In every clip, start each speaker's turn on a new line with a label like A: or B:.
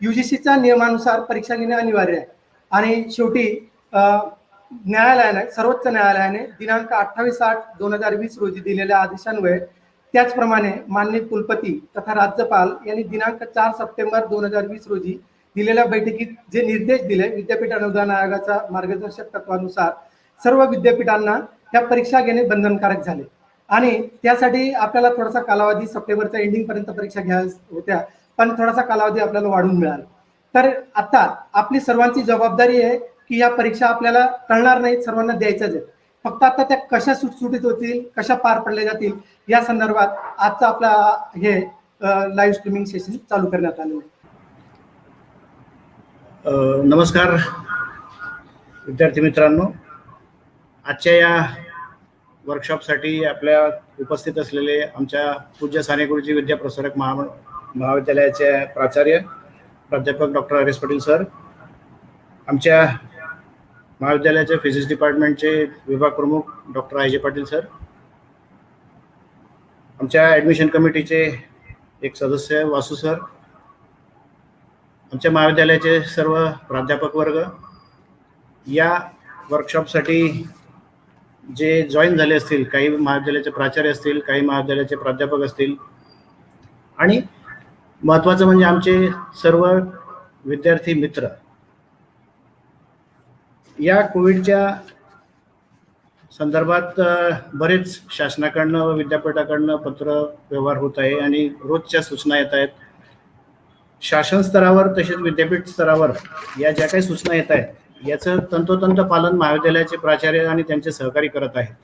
A: UGCच्या नियमानुसार परीक्षा घेणे अनिवार्य आहे. आणि शेवटी न्यायालयाने, सर्वोच्च न्यायालयाने दिनांक 28/8/2020 रोजी दिलेल्या आदेशान्वये, त्याचप्रमाणे माननीय कुलपती तथा राज्यपाल यांनी दिनांक 4 सप्टेंबर 2020 रोजी दिलेल्या बैठकीत जे निर्देश दिले, विद्यापीठ अनुदान आयोगाच्या मार्गदर्शक तत्वानुसार सर्व विद्यापीठांना त्या परीक्षा घेणे बंधनकारक झाले. आणि त्यासाठी आपल्याला थोडासा कालावधी, सप्टेंबरच्या एंडिंग पर्यंत परीक्षा घ्यायच्या होत्या, पण थोडासा कालावधी आपल्याला वाढून मिळाला. तर आता आपली सर्वांची जबाबदारी आहे की या परीक्षा आपल्याला टळणार नाहीत, सर्वांना द्यायच्याच आहेत. फक्त आता त्या कशा सुटसुटीत होतील, कशा पार पडल्या जातील या संदर्भात आजचा आपला हे लाईव्ह स्ट्रीमिंग सेशन चालू करण्यात आले आहे.
B: नमस्कार विद्यार्थी मित्रांनो, आजच्या या वर्कशॉपसाठी आपल्या उपस्थित असलेले आमच्या पूज्य साने गुरुजी विद्याप्रसारक महाविद्यालयाचे प्राचार्य प्राध्यापक डॉक्टर हरीश पाटील सर, आमच्या महाविद्यालयाच्या फिजिक्स डिपार्टमेंटचे विभाग प्रमुख डॉक्टर आय जे पाटील सर, आमच्या ॲडमिशन कमिटीचे एक सदस्य वासू सर, आमच्या महाविद्यालयाचे सर्व प्राध्यापक वर्ग, या वर्कशॉपसाठी जे जॉईन झाले असतील, काही महाविद्यालयाचे प्राचार्य असतील, काही महाविद्यालयाचे प्राध्यापक असतील, आणि महत्त्वाचं म्हणजे आमचे सर्व विद्यार्थी मित्र. या कोविडच्या संदर्भात बरेच शासनाकडनं व विद्यापीठाकडनं पत्र व्यवहार होत आहे आणि रोजच्या सूचना येत आहेत. शासन स्तरावर तसेच विद्यापीठ स्तरावर या ज्या काही सूचना येत आहेत याचं तंतोतंत पालन महाविद्यालयाचे प्राचार्य आणि त्यांचे सहकारी करत आहेत.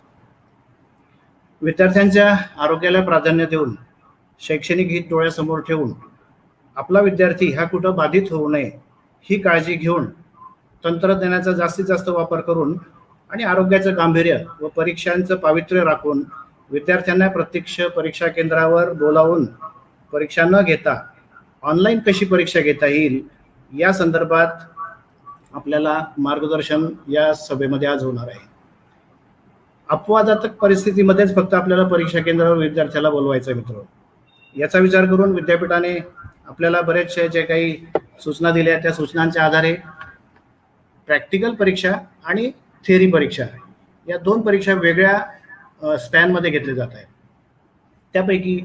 B: विद्यार्थ्यांच्या आरोग्याला प्राधान्य देऊन, शैक्षणिक हित डोळ्यासमोर ठेवून, आपला विद्यार्थी हा कुठं बाधित होऊ नये ही काळजी घेऊन, तंत्रज्ञानाचा जास्तीत जास्त वापर करून आणि आरोग्याचं गांभीर्य व परीक्षांचं पावित्र्य राखून विद्यार्थ्यांना प्रत्यक्ष परीक्षा केंद्रावर बोलावून परीक्षा न घेता ऑनलाईन कशी परीक्षा घेता येईल या संदर्भात आपल्याला मार्गदर्शन या सभेमध्ये आज होणार आहे. अपवादात्मक परिस्थितीमध्येच फक्त आपल्याला परीक्षा केंद्रावर विद्यार्थ्याला बोलवायचं मित्र, याचा विचार करून विद्यापीठाने आपल्याला बरेचशा जे काही सूचना दिल्या त्या सूचनांच्या आधारे प्रॅक्टिकल परीक्षा आणि थिअरी परीक्षा या दोन परीक्षा वेगळ्या स्पॅनमध्ये घेतल्या जात आहेत. त्यापैकी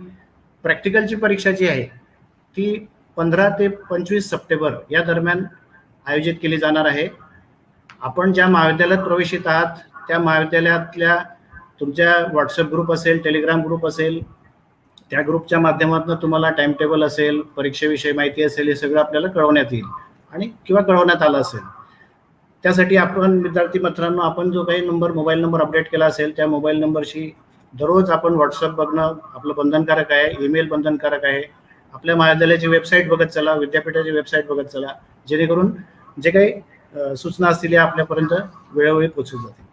B: प्रॅक्टिकलची परीक्षा जी आहे ती 15 ते 25 सप्टेंबर या दरम्यान आयोजित केली जाणार आहे. आपण ज्या महाविद्यालयात प्रवेशित आहात त्या महाविद्यालयातल्या तुमच्या व्हॉट्सअप ग्रुप असेल, टेलिग्राम ग्रुप असेल, त्या ग्रुपच्या माध्यमातून तुम्हाला टाइम टेबल असेल, परीक्षेविषयी माहिती असेल, हे सगळं आपल्याला कळवण्यात येईल आणि किंवा कळवण्यात आलं असेल. त्यासाठी आपण विद्यार्थी मित्रांनो, आपण जो काही मोबाईल नंबर अपडेट केला असेल त्या मोबाईल नंबरशी दररोज आपण व्हॉट्सअप बघणं आपलं बंधनकारक आहे, ईमेल बंधनकारक आहे. आपल्या महाविद्यालयाची वेबसाईट बघत चला, विद्यापीठाची वेबसाईट बघत चला, जेणेकरून जे काही सूचना असतील या आपल्यापर्यंत वेळोवेळी पोहोचू जातील.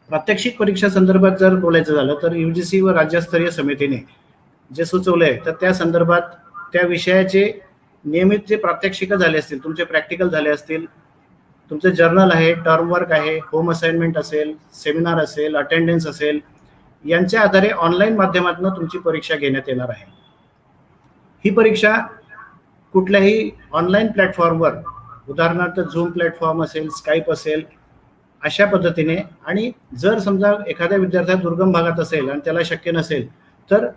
B: प्रात्यक्षिक परीक्षा संदर्भात जर बोलायचं झालं तर UGC व राज्यस्तरीय समितीने जे सुचवलं आहे तर त्या संदर्भात त्या विषयाचे नियमित जे प्रात्यक्षिक झाले असतील, तुमचे प्रॅक्टिकल झाले असतील, तुमचे जर्नल आहे, टर्म वर्क आहे, होम असाइनमेंट असेल, सेमिनार असेल, अटेंडन्स असेल, यांच्या आधारे ऑनलाईन माध्यमातून तुमची परीक्षा घेण्यात येणार आहे. ही परीक्षा कुठल्याही ऑनलाईन प्लॅटफॉर्मवर, उदाहरणार्थ झूम प्लॅटफॉर्म असेल, स्काईप असेल, अशा पद्धतीने, आणि जर समजा एखाद्या विद्यार्थ्या दुर्गम भागात असेल आणि त्याला शक्य नसेल तर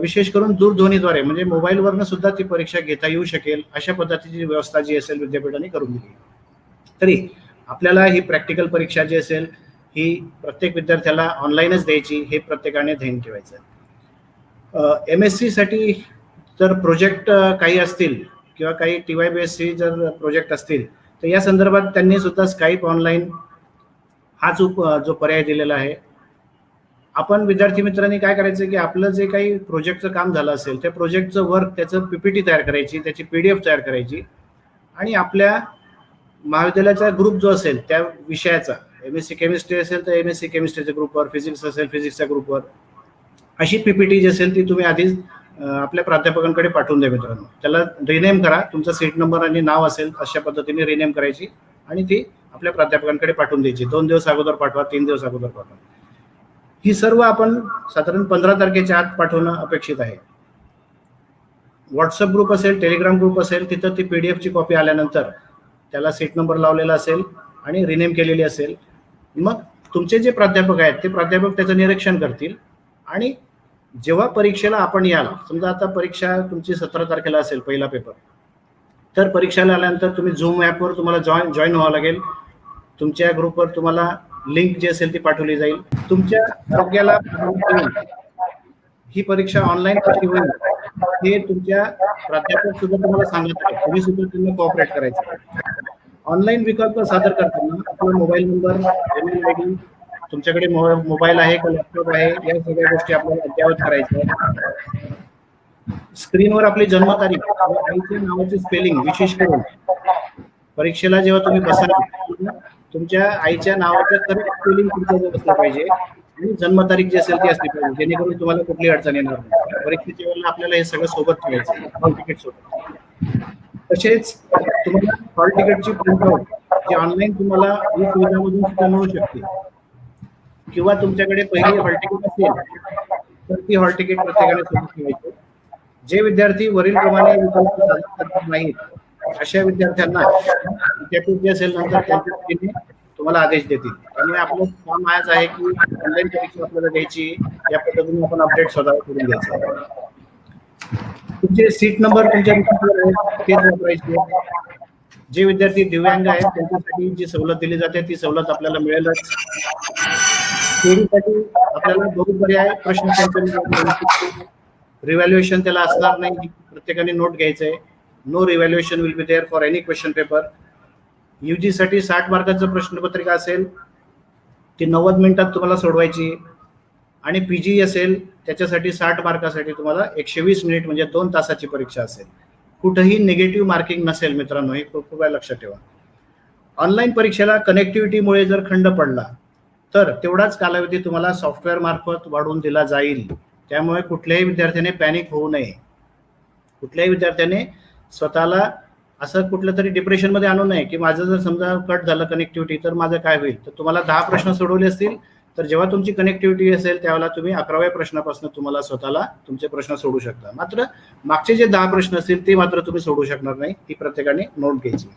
B: विशेष करून दूरध्वनीद्वारे म्हणजे मोबाईलवरनं सुद्धा ती परीक्षा घेता येऊ शकेल, अशा पद्धतीची व्यवस्था जी असेल विद्यापीठाने करून दिली. तरी आपल्याला ही प्रॅक्टिकल परीक्षा जी असेल ही प्रत्येक विद्यार्थ्याला ऑनलाईनच द्यायची, हे प्रत्येकाने ध्यान ठेवायचं. MSc साठी जर प्रोजेक्ट काही असतील किंवा काही TYBSc जर प्रोजेक्ट असतील तर या संदर्भात त्यांनी सुद्धा स्काईप ऑनलाईन हा जो पर्याय दिलेला आहे. आपण विद्यार्थी मित्रांनी काय करायचं की आपलं जे काही प्रोजेक्टचं काम झालं असेल त्या प्रोजेक्टचं वर्क, त्याचं PPT तयार करायची, त्याची PDF तयार करायची आणि आपल्या महाविद्यालयाचा ग्रुप जो असेल त्या विषयाचा, MSc केमिस्ट्री असेल तर MSc केमिस्ट्रीच्या ग्रुपवर, फिजिक्स असेल फिजिक्सच्या ग्रुपवर, अशी PPT जी असेल ती तुम्ही आधीच आपल्या प्राध्यापकांकडे पाठवून द्या मित्रांनो. त्याला रिनेम करा, तुमचा सीट नंबर आणि नाव असेल अशा पद्धतीने रिनेम करायची आणि ती आपल्या प्राध्यापकांकडे पाठवून द्यायची. 2 दिवस अगोदर पाठवा, 3 दिवस अगोदर पाठवा. ही सर्व आपण साधारण 15 तारखेच्या आत पाठवणं अपेक्षित आहे. व्हॉट्सअप ग्रुप असेल, टेलिग्राम ग्रुप असेल, तिथं ती PDF ची कॉपी आल्यानंतर त्याला सीट नंबर लावलेला असेल आणि रिनेम केलेली असेल. मग तुमचे जे प्राध्यापक आहेत ते प्राध्यापक त्याचं निरीक्षण करतील आणि जेव्हा परीक्षेला आपण याल, समजा आता परीक्षा तुमची 17 तारखेला असेल पहिला पेपर, तर परीक्षेला आल्यानंतर तुम्ही झूम ॲपवर तुम्हाला जॉईन व्हावं लागेल. तुमच्या ग्रुपवर तुम्हाला लिंक जी असेल ती पाठवली जाईल. तुमच्या आरोग्याला ही परीक्षा ऑनलाईन कशी होईल हे तुमच्या प्राध्यापक सुद्धा तुम्हाला सांगत आहेत. तुम्ही सुद्धा त्यांना कोऑपरेट करायचं. ऑनलाईन विकल्प सादर करताना आपला मोबाईल नंबर, ईमेल आयडी, तुमच्याकडे मोबाईल आहे का लॅपटॉप आहे, या सगळ्या गोष्टी आपल्याला अद्ययावत करायच्या आहेत. स्क्रीनवर आपली जन्मतारीख आणि आईच्या नावाचे स्पेलिंग विशेष करून परीक्षेला जेव्हा तुम्ही बसाल तुमच्या आईच्या नावाचं करेक्ट स्पेलिंग तुमच्याजवळ असलं पाहिजे आणि जन्मतारीख जी असेल ती असली पाहिजे, जेणेकरून तुम्हाला कुठली अडचण येणार नाही. परीक्षेच्या वेळेला आपल्याला हे सगळं सोबत ठेवायचं, हॉल तिकीट सोबत. तसेच तुम्हाला हॉल तिकीटची प्रिंटआउट जी ऑनलाईन तुम्हाला ई सुविधामधून सुद्धा मिळू शकते, किंवा तुमच्याकडे पहिली हॉल तिकीट असेल तर ती हॉल तिकीट प्रत्येकाने सोबत ठेवायची. जे विद्यार्थी वरील प्रमाणे विकल्प सादर करत नाहीत अशा विद्यार्थ्यांना विद्यापीठ जे असेल नंतर त्यांच्या वतीने तुम्हाला आदेश देतील. त्यामुळे आपलं काम आहेच आहे की ऑनलाईन परीक्षा आपल्याला द्यायची, या पद्धतीने आपण अपडेट स्वतः करून घ्यायचं. तुमचे सीट नंबर तुमच्या रिसिप्टवर आहेत तेच वापरायचे. जे विद्यार्थी दिव्यांग आहेत त्यांच्यासाठी जी सवलत दिली जाते ती सवलत आपल्याला मिळेलच. थेअरीसाठी आपल्याला बहुपर्याय प्रश्न रिव्हॅल्युएशन त्याला असणार नाही, प्रत्येकाने नोट घ्यायचं आहे. No revaluation will be there for any question paper. UG साठी 60 मार्काचं प्रश्नपत्रिका असेल ती 90 मिनिटात तुम्हाला सोडवायची, आणि PG असेल त्याच्यासाठी 60 मार्कासाठी तुम्हाला 120 मिनिट म्हणजे 2 तासाची परीक्षा असेल. कुठेही निगेटिव्ह मार्किंग नसेल मित्रांनो, हे खूप लक्षात ठेवा. ऑनलाईन परीक्षेला कनेक्टिव्हिटीमुळे जर खंड पडला तर तेवढाच कालावधी तुम्हाला सॉफ्टवेअर मार्फत वाढवून दिला जाईल. त्यामुळे कुठल्याही विद्यार्थ्याने पॅनिक होऊ नये. कुठल्याही विद्यार्थ्याने स्वतःला असं कुठलं तरी डिप्रेशनमध्ये आणू नये की माझं जर समजा कट झालं कनेक्टिव्हिटी तर माझं काय होईल. तर तुम्हाला 10 प्रश्न सोडवले असतील तर जेव्हा तुमची कनेक्टिव्हिटी असेल त्यावेळेला तुम्ही 11व्या प्रश्नापासून तुम्हाला स्वतःला तुमचे प्रश्न सोडू शकता. मात्र मागचे जे 10 प्रश्न असतील ते मात्र तुम्ही सोडू शकणार नाही, ही प्रत्येकाने नोंद घ्यायची.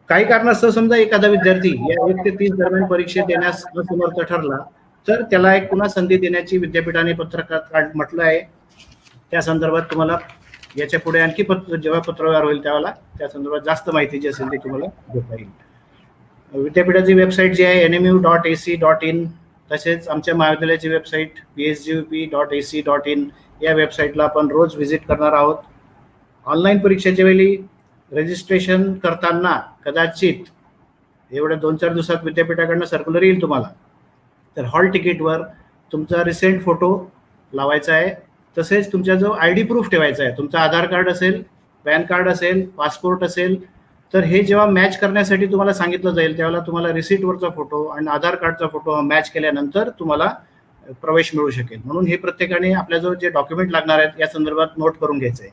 B: काही कारणास्तव समजा एखादा विद्यार्थी या 1 ते 30 दरम्यान परीक्षेत देण्यास असमर्थ ठरला तर त्याला एक पुन्हा संधी देण्याची विद्यापीठाने पत्रकात म्हटलं आहे. त्या संदर्भात तुम्हाला याच्या पुढे आणखी जेव्हा पत्रव्यवहार होईल त्यावेळेला त्या संदर्भात जास्त माहिती जी असेल ती तुम्हाला देता येईल. विद्यापीठाची वेबसाईट जी आहे nmu.ac.in, तसेच आमच्या महाविद्यालयाची वेबसाईट psgup.ac.in या वेबसाईटला आपण रोज व्हिजिट करणार आहोत. ऑनलाईन परीक्षेच्या वेळी रजिस्ट्रेशन करताना कदाचित एवढ्या 2-4 दिवसात विद्यापीठाकडनं सर्क्युलर येईल तुम्हाला, तर हॉल तिकीटवर तुमचा रिसेंट फोटो लावायचा आहे. तसेच तुमचा जो ID प्रूफ ठेवायचा आहे, तुमचा आधार कार्ड असेल, पॅन कार्ड असेल, पासपोर्ट असेल, तर हे जेव्हा मॅच करण्यासाठी तुम्हाला सांगितलं जाईल त्यावेळेला तुम्हाला रिसीटवरचा फोटो आणि आधार कार्डचा फोटो मॅच केल्यानंतर तुम्हाला प्रवेश मिळू शकेल. म्हणून हे प्रत्येकाने आपल्याजवळ जे डॉक्युमेंट लागणार आहेत या संदर्भात नोट करून घ्यायचं आहे.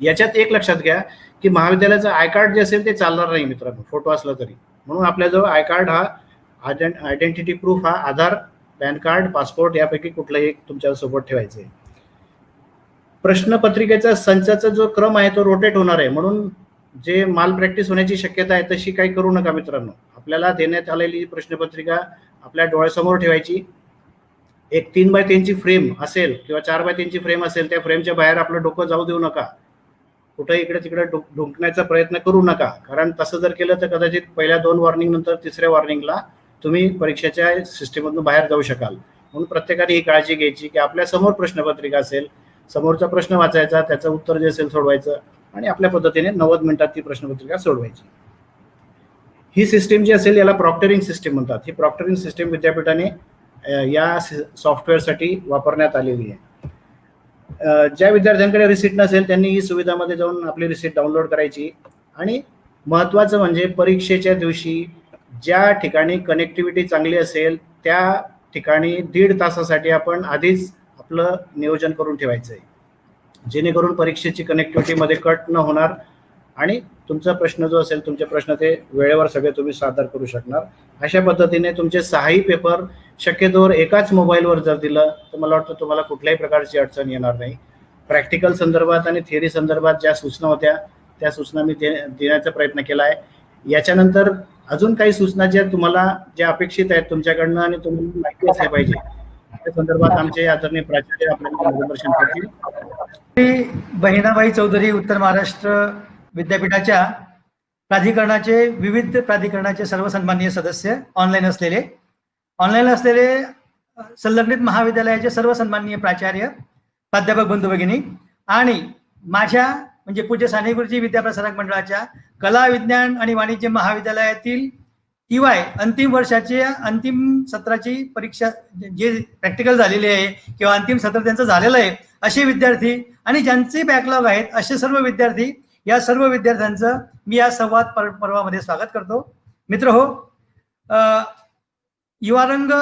B: याच्यात एक लक्षात घ्या की महाविद्यालयाचं आय कार्ड जे असेल ते चालणार नाही मित्रांनो, फोटो असला तरी. म्हणून आपल्याजवळ आय कार्ड हा आयडेंटिटी प्रूफ हा आधार, पॅन कार्ड, पासपोर्ट यापैकी कुठलंही एक तुमच्या सोबत ठेवायचं आहे. प्रश्नपत्रिकेचा संचाचा जो क्रम आहे तो रोटेट होणार आहे, म्हणून जे माल प्रॅक्टिस होण्याची शक्यता आहे तशी काही करू नका मित्रांनो. आपल्याला देण्यात आलेली प्रश्नपत्रिका आपल्या डोळ्यासमोर ठेवायची. एक 3x3 ची फ्रेम असेल किंवा 4x3 ची फ्रेम असेल, त्या फ्रेमच्या बाहेर आपलं डोकं जाऊ देऊ नका. कुठे इकडे तिकडे ढुंकण्याचा प्रयत्न करू नका, कारण तसं जर केलं तर कदाचित पहिल्या 2 वॉर्निंग नंतर 3ऱ्या वॉर्निंगला तुम्ही परीक्षेच्या सिस्टीममधून बाहेर जाऊ शकाल. म्हणून प्रत्येकाने ही काळजी घ्यायची की आपल्या समोर प्रश्नपत्रिका असेल, समोरचा प्रश्न वाचायचा, त्याचं उत्तर जे असेल सोडवायचं आणि आपल्या पद्धतीने 90 मिनिटात ती प्रश्नपत्रिका सोडवायची. ही सिस्टीम जी असेल याला प्रॉक्टरिंग सिस्टीम म्हणतात. ही प्रॉक्टरिंग सिस्टीम विद्यापीठाने या सॉफ्टवेअरसाठी वापरण्यात आलेली आहे. ज्या विद्यार्थ्यांकडे रिसीट नसेल त्यांनी ही सुविधामध्ये जाऊन आपली रिसीट डाउनलोड करायची. आणि महत्त्वाचं म्हणजे परीक्षेच्या दिवशी ज्या ठिकाणी कनेक्टिव्हिटी चांगली असेल त्या ठिकाणी 1.5 तासासाठी आपण आधीच आपलं नियोजन करून ठेवायचं आहे, जेणेकरून परीक्षेची कनेक्टिव्हिटीमध्ये कट न होणार आणि तुमचा प्रश्न जो असेल तुमचे प्रश्न ते वेळेवर सगळे तुम्ही सादर करू शकणार. अशा पद्धतीने तुमचे 6ही पेपर शक्यतोवर एकाच मोबाईलवर जर दिलं तर मला वाटतं तुम्हाला कुठल्याही प्रकारची अडचण येणार नाही. प्रॅक्टिकल संदर्भात आणि थिअरी संदर्भात ज्या सूचना होत्या त्या सूचना मी देण्याचा प्रयत्न केला आहे. याच्यानंतर अजून काही सूचना ज्या तुम्हाला ज्या अपेक्षित आहेत तुमच्याकडनं आणि तुम्हाला माहिती असल्या पाहिजे त्या संदर्भात आमचे आदरणीय प्राचार्य आपल्याला मार्गदर्शन करतील.
C: बहिणाबाई चौधरी उत्तर महाराष्ट्र विद्यापीठाच्या विविध प्राधिकरणाचे सर्व सन्माननीय सदस्य, ऑनलाईन असलेले संलग्नित महाविद्यालयाचे सर्व सन्माननीय प्राचार्य, प्राध्यापक बंधू भगिनी आणि माझ्या म्हणजे पूज्य साने गुरुजी विद्याप्रसारक मंडळाच्या कला विज्ञान आणि वाणिज्य महाविद्यालयातील TY अंतिम वर्षाच्या अंतिम सत्राची परीक्षा जे प्रॅक्टिकल झालेले आहे किंवा अंतिम सत्र त्यांचं झालेलं आहे असे विद्यार्थी आणि ज्यांचे बॅकलॉग आहेत असे सर्व विद्यार्थी, या सर्व विद्यार्थ्यांचं मी या संवाद पर्वामध्ये स्वागत करतो. मित्र हो, युवारंग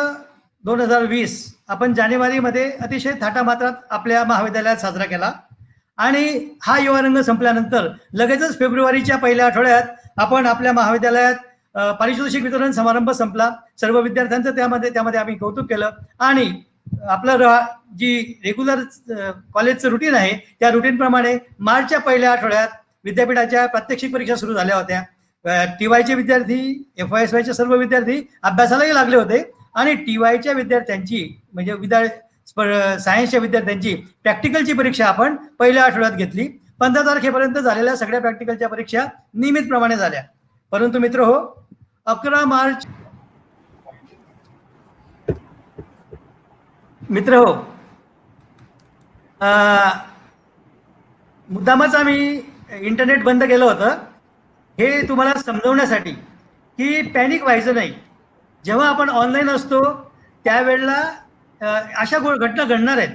C: 2020 आपण जानेवारीमध्ये अतिशय थाटामात्रात आपल्या महाविद्यालयात साजरा केला आणि हा युवारंग संपल्यानंतर लगेचच फेब्रुवारीच्या पहिल्या आठवड्यात आपण आपल्या महाविद्यालयात पारितोषिक वितरण समारंभ संपला. सर्व विद्यार्थ्यांचं त्यामध्ये आम्ही कौतुक केलं आणि आपलं जी रेग्युलर कॉलेजचं रुटीन आहे त्या रुटीन प्रमाणे मार्चच्या पहिल्या आठवड्यात विद्यापीठाच्या प्रात्यक्षिक परीक्षा सुरू झाल्या होत्या. TYचे विद्यार्थी, FYSYचे सर्व विद्यार्थी अभ्यासालाही लागले होते आणि TYच्या विद्यार्थ्यांची म्हणजे सायन्सच्या विद्यार्थ्यांची प्रॅक्टिकलची परीक्षा आपण पहिल्या आठवड्यात घेतली. 15 तारखेपर्यंत झालेल्या सगळ्या प्रॅक्टिकलच्या परीक्षा नियमितप्रमाणे झाल्या. परंतु मित्र हो, 11 मार्च मित्र हो, मुद्दामच आम्ही इंटरनेट बंद केलं होतं हे तुम्हाला समजवण्यासाठी की पॅनिक व्हायचं नाही. जेव्हा आपण ऑनलाईन असतो त्यावेळेला अशा घटना घडणार आहेत.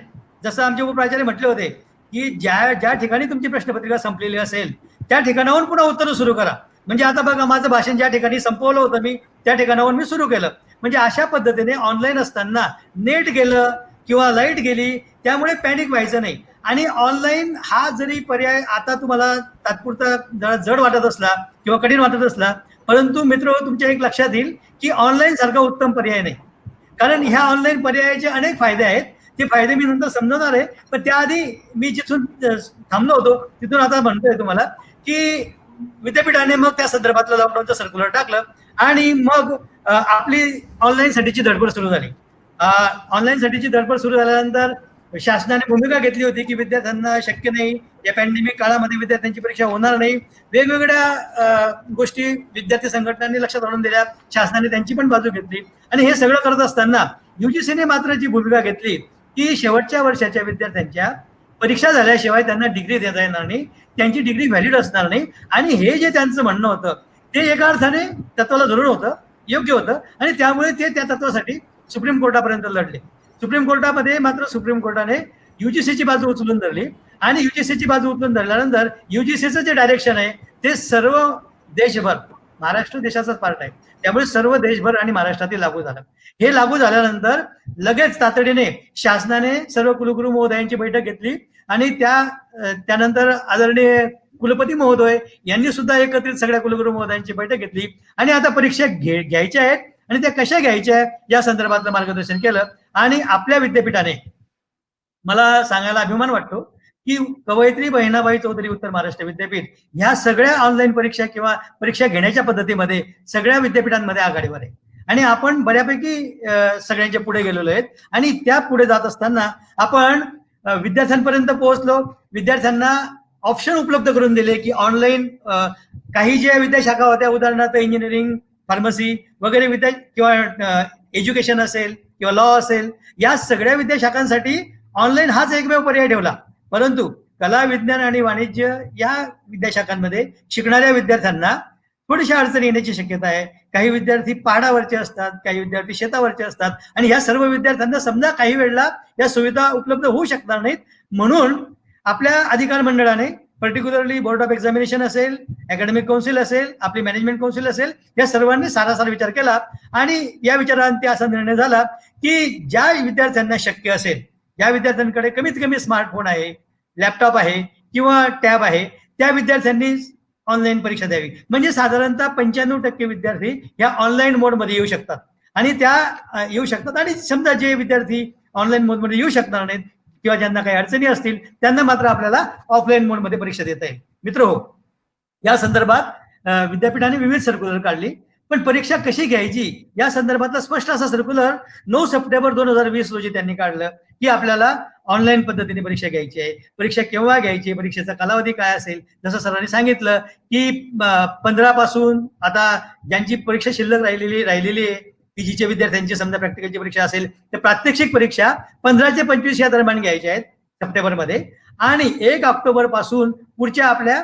C: जसं आमचे उपप्राचार्य म्हटले होते की ज्या ठिकाणी तुमची प्रश्नपत्रिका संपलेली असेल त्या ठिकाणाहून पुन्हा उत्तरं सुरू करा. म्हणजे आता बघा, माझं भाषण ज्या ठिकाणी संपवलं होतं मी त्या ठिकाणाहून मी सुरू केलं. म्हणजे अशा पद्धतीने ऑनलाईन असताना नेट गेलं किंवा लाईट गेली त्यामुळे पॅनिक व्हायचं नाही. आणि ऑनलाईन हा जरी पर्याय आता तुम्हाला तात्पुरता जरा जड वाटत असला किंवा कठीण वाटत असला, परंतु मित्र तुमच्या एक लक्षात येईल की ऑनलाईन सारखा उत्तम पर्याय नाही. कारण ह्या ऑनलाईन पर्यायाचे अनेक फायदे आहेत. ते फायदे मी नंतर समजवणार आहे. पण त्याआधी मी जिथून थांबलो होतो तिथून आता म्हणतोय तुम्हाला की विद्यापीठाने मग त्या संदर्भातलं लॉकडाऊनचं सर्क्युलर टाकलं आणि मग आपली ऑनलाईन साठीची धडपड सुरू झाली. ऑनलाईन साठीची धडपड सुरू झाल्यानंतर शासनाने भूमिका घेतली होती की विद्यार्थ्यांना शक्य नाही, या पॅन्डेमिक काळामध्ये विद्यार्थ्यांची परीक्षा होणार नाही. वेगवेगळ्या गोष्टी विद्यार्थी संघटनांनी लक्षात आणून दिल्या, शासनाने त्यांची पण बाजू घेतली. आणि हे सगळं करत असताना UGCने मात्र जी भूमिका घेतली की शेवटच्या वर्षाच्या विद्यार्थ्यांच्या परीक्षा झाल्याशिवाय त्यांना डिग्री देता येणार नाही, त्यांची डिग्री व्हॅलिड असणार नाही. आणि हे जे त्यांचं म्हणणं होतं ते एका अर्थाने तत्वाला धरून होतं, योग्य होतं आणि त्यामुळे ते त्या तत्वासाठी सुप्रीम कोर्टापर्यंत लढले. सुप्रीम कोर्टामध्ये मात्र सुप्रीम कोर्टाने UGCची बाजू उचलून धरली आणि UGCची बाजू उचलून धरल्यानंतर UGCचं जे डायरेक्शन आहे ते सर्व देशभर, महाराष्ट्र देशाचाच पार्ट आहे त्यामुळे सर्व देशभर आणि महाराष्ट्रातील लागू झालं. हे लागू झाल्यानंतर लगेच तातडीने शासनाने सर्व कुलगुरू महोदयांची बैठक घेतली आणि त्यानंतर आदरणीय कुलपती महोदय यांनी सुद्धा एकत्रित सगळ्या कुलगुरू महोदयांची बैठक घेतली आणि आता परीक्षा घ्यायच्या आहेत आणि त्या कशा घ्यायच्या या संदर्भातलं मार्गदर्शन केलं. आणि आपल्या विद्यापीठाने, मला सांगायला अभिमान वाटतो की कवयित्री बहिणाबाई चौधरी उत्तर महाराष्ट्र विद्यापीठ ह्या सगळ्या ऑनलाईन परीक्षा किंवा परीक्षा घेण्याच्या पद्धतीमध्ये सगळ्या विद्यापीठांमध्ये आघाडीवर आहे आणि आपण बऱ्यापैकी सगळ्यांच्या पुढे गेलेलो आहेत. आणि त्या पुढे जात असताना आपण विद्यार्थ्यांपर्यंत पोहोचलो, विद्यार्थ्यांना ऑप्शन उपलब्ध करून दिले की ऑनलाईन काही ज्या विद्याशाखा होत्या, उदाहरणार्थ इंजिनिअरिंग, फार्मसी वगैरे किंवा एज्युकेशन असेल किंवा लॉ असेल, या सगळ्या विद्याशाखांसाठी ऑनलाईन हाच एकमेव पर्याय ठेवला. परंतु कला विज्ञान आणि वाणिज्य या विद्याशाखांमध्ये शिकणाऱ्या विद्यार्थ्यांना थोडीशा अडचणी येण्याची शक्यता आहे. काही विद्यार्थी पहाडावरचे असतात, काही विद्यार्थी शेतावरचे असतात आणि ह्या सर्व विद्यार्थ्यांना समजा काही वेळेला या सुविधा उपलब्ध होऊ शकणार नाहीत. म्हणून आपल्या अधिकार मंडळाने, पर्टिक्युलरली बोर्ड ऑफ एक्झामिनेशन असेल, अकॅडमिक काउन्सिल असेल, आपली मॅनेजमेंट काउन्सिल असेल, या सर्वांनी सारासार विचार केला आणि या विचारांती असा निर्णय झाला की ज्या विद्यार्थ्यांना शक्य असेल, ज्या विद्यार्थ्यांकडे कमीत कमी स्मार्टफोन आहे, लॅपटॉप आहे किंवा टॅब आहे, त्या विद्यार्थ्यांनी ऑनलाईन परीक्षा द्यावी. म्हणजे साधारणतः 95% विद्यार्थी या ऑनलाईन मोडमध्ये येऊ शकतात आणि आणि समजा जे विद्यार्थी ऑनलाईन मोडमध्ये येऊ शकणार नाहीत, किंवा ज्यांना काही अडचणी असतील त्यांना मात्र आपल्याला ऑफलाईन मोडमध्ये परीक्षा देता येईल. मित्र हो, या संदर्भात विद्यापीठाने विविध सर्क्युलर काढली, पण परीक्षा कशी घ्यायची या संदर्भातला स्पष्ट असा सर्क्युलर 9 सप्टेंबर 2020 रोजी त्यांनी काढलं की आपल्याला ऑनलाईन पद्धतीने परीक्षा घ्यायची आहे. परीक्षा केव्हा घ्यायची, परीक्षेचा कालावधी काय असेल, जसं सरांनी सांगितलं की 15 पासून आता ज्यांची परीक्षा शिल्लक राहिलेली आहे, पीजीच्या विद्यार्थ्यांची समजा प्रॅक्टिकलची परीक्षा असेल तर प्रात्यक्षिक परीक्षा 15 ते 25 या दरम्यान घ्यायच्या आहेत सप्टेंबरमध्ये, आणि 1 ऑक्टोबर पासून पुढच्या आपल्या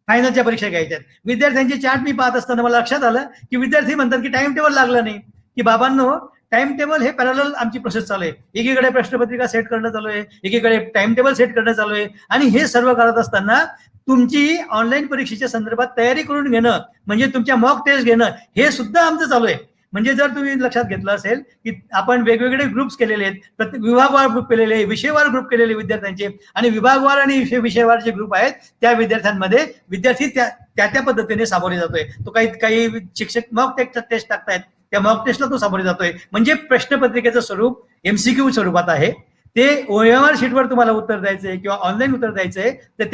C: फायनलच्या परीक्षा घ्यायच्या आहेत. विद्यार्थ्यांची चार्ट मी पाहत असताना मला लक्षात आलं की विद्यार्थी म्हणतात की टाइम टेबल लागलं नाही, की बाबांनो टाइम टेबल हे पॅरलल आमची प्रोसेस चालू आहे. एकीकडे प्रश्नपत्रिका सेट करणं चालू आहे, एकीकडे टाइम टेबल सेट करणं चालू आहे, आणि हे सर्व करत असताना तुमची ऑनलाईन परीक्षेच्या संदर्भात तयारी करून घेणं म्हणजे तुमच्या मॉक टेस्ट घेणं हे सुद्धा आमचं चालू आहे. म्हणजे जर तुम्ही लक्षात घेतलं असेल की आपण वेगवेगळे ग्रुप्स केलेले आहेत, प्रत्येक विभागवार ग्रुप केलेले, विषयवार ग्रुप केलेले विद्यार्थ्यांचे, आणि विभागवार आणि विषयवार जे ग्रुप आहेत त्या विद्यार्थ्यांमध्ये विद्यार्थी त्या पद्धतीने सामोरे जातोय. तो काही शिक्षक मॉक टेस्ट टाकतायत, त्या मॉक टेस्टला तो सामोरे जातोय. म्हणजे प्रश्नपत्रिकेचं स्वरूप एमसीक्यू स्वरूपात आहे. ते OMR शीटवर तुम्हाला उत्तर द्यायचंय किंवा ऑनलाईन उत्तर द्यायचंय, तर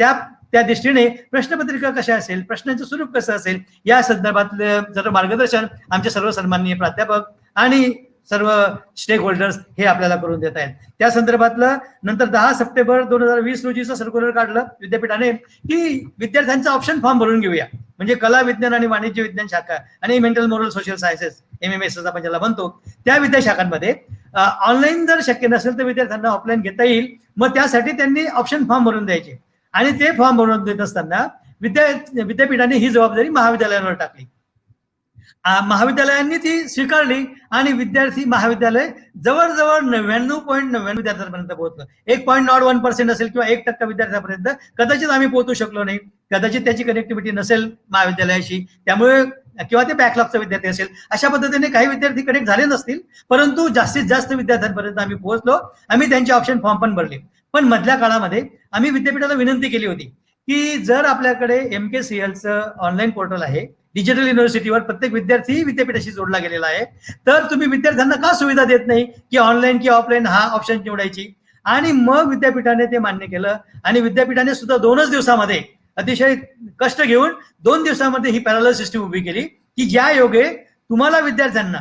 C: त्या दृष्टीने प्रश्नपत्रिका कशा असेल, प्रश्नांचं स्वरूप कसं असेल या संदर्भातलं जर मार्गदर्शन आमचे सर्व सन्माननीय प्राध्यापक आणि सर्व स्टेक होल्डर्स हे आपल्याला करून देत आहेत. त्या संदर्भातलं नंतर 10 सप्टेंबर 2020 रोजीचं सर्क्युलर काढलं विद्यापीठाने की विद्यार्थ्यांचा ऑप्शन फॉर्म भरून घेऊया. म्हणजे कला, विज्ञान आणि वाणिज्य विज्ञान शाखा आणि mental moral social sciences MMS आपण ज्याला म्हणतो त्या विद्याशाखांमध्ये ऑनलाईन जर शक्य नसेल तर विद्यार्थ्यांना ऑफलाईन घेता येईल. मग त्यासाठी त्यांनी ऑप्शन फॉर्म भरून द्यायचे, आणि ते फॉर्म भरून देत असताना विद्यापीठाने ही जबाबदारी महाविद्यालयांवर टाकली. महाविद्यालयांनी ती स्वीकारली आणि विद्यार्थी महाविद्यालय जवळजवळ 99.99 विद्यार्थ्यांपर्यंत पोहोचलं. 1.01% असेल किंवा 1% विद्यार्थ्यांपर्यंत कदाचित आम्ही पोहोचू शकलो नाही, कदाचित त्याची कनेक्टिव्हिटी नसेल महाविद्यालयाशी, त्यामुळे किंवा ते बॅकलॉगचा विद्यार्थी असेल, अशा पद्धतीने काही विद्यार्थी कनेक्ट झाले नसतील, परंतु जास्तीत जास्त विद्यार्थ्यांपर्यंत आम्ही पोहोचलो. आम्ही त्यांचे ऑप्शन फॉर्म पण भरले. पण मधल्या काळामध्ये आम्ही विद्यापीठाला विनंती केली होती की जर आपल्याकडे MKCLचं ऑनलाईन पोर्टल आहे, डिजिटल युनिव्हर्सिटीवर प्रत्येक विद्यार्थी विद्यापीठाशी जोडला गेलेला आहे, तर तुम्ही विद्यार्थ्यांना का सुविधा देत नाही की ऑनलाईन की ऑफलाईन हा ऑप्शन निवडायची. आणि मग विद्यापीठाने ते मान्य केलं, आणि विद्यापीठाने सुद्धा 2च दिवसामध्ये अतिशय कष्ट घेऊन 2 दिवसामध्ये ही पॅरलल सिस्टीम उभी केली की ज्या योगे तुम्हाला विद्यार्थ्यांना,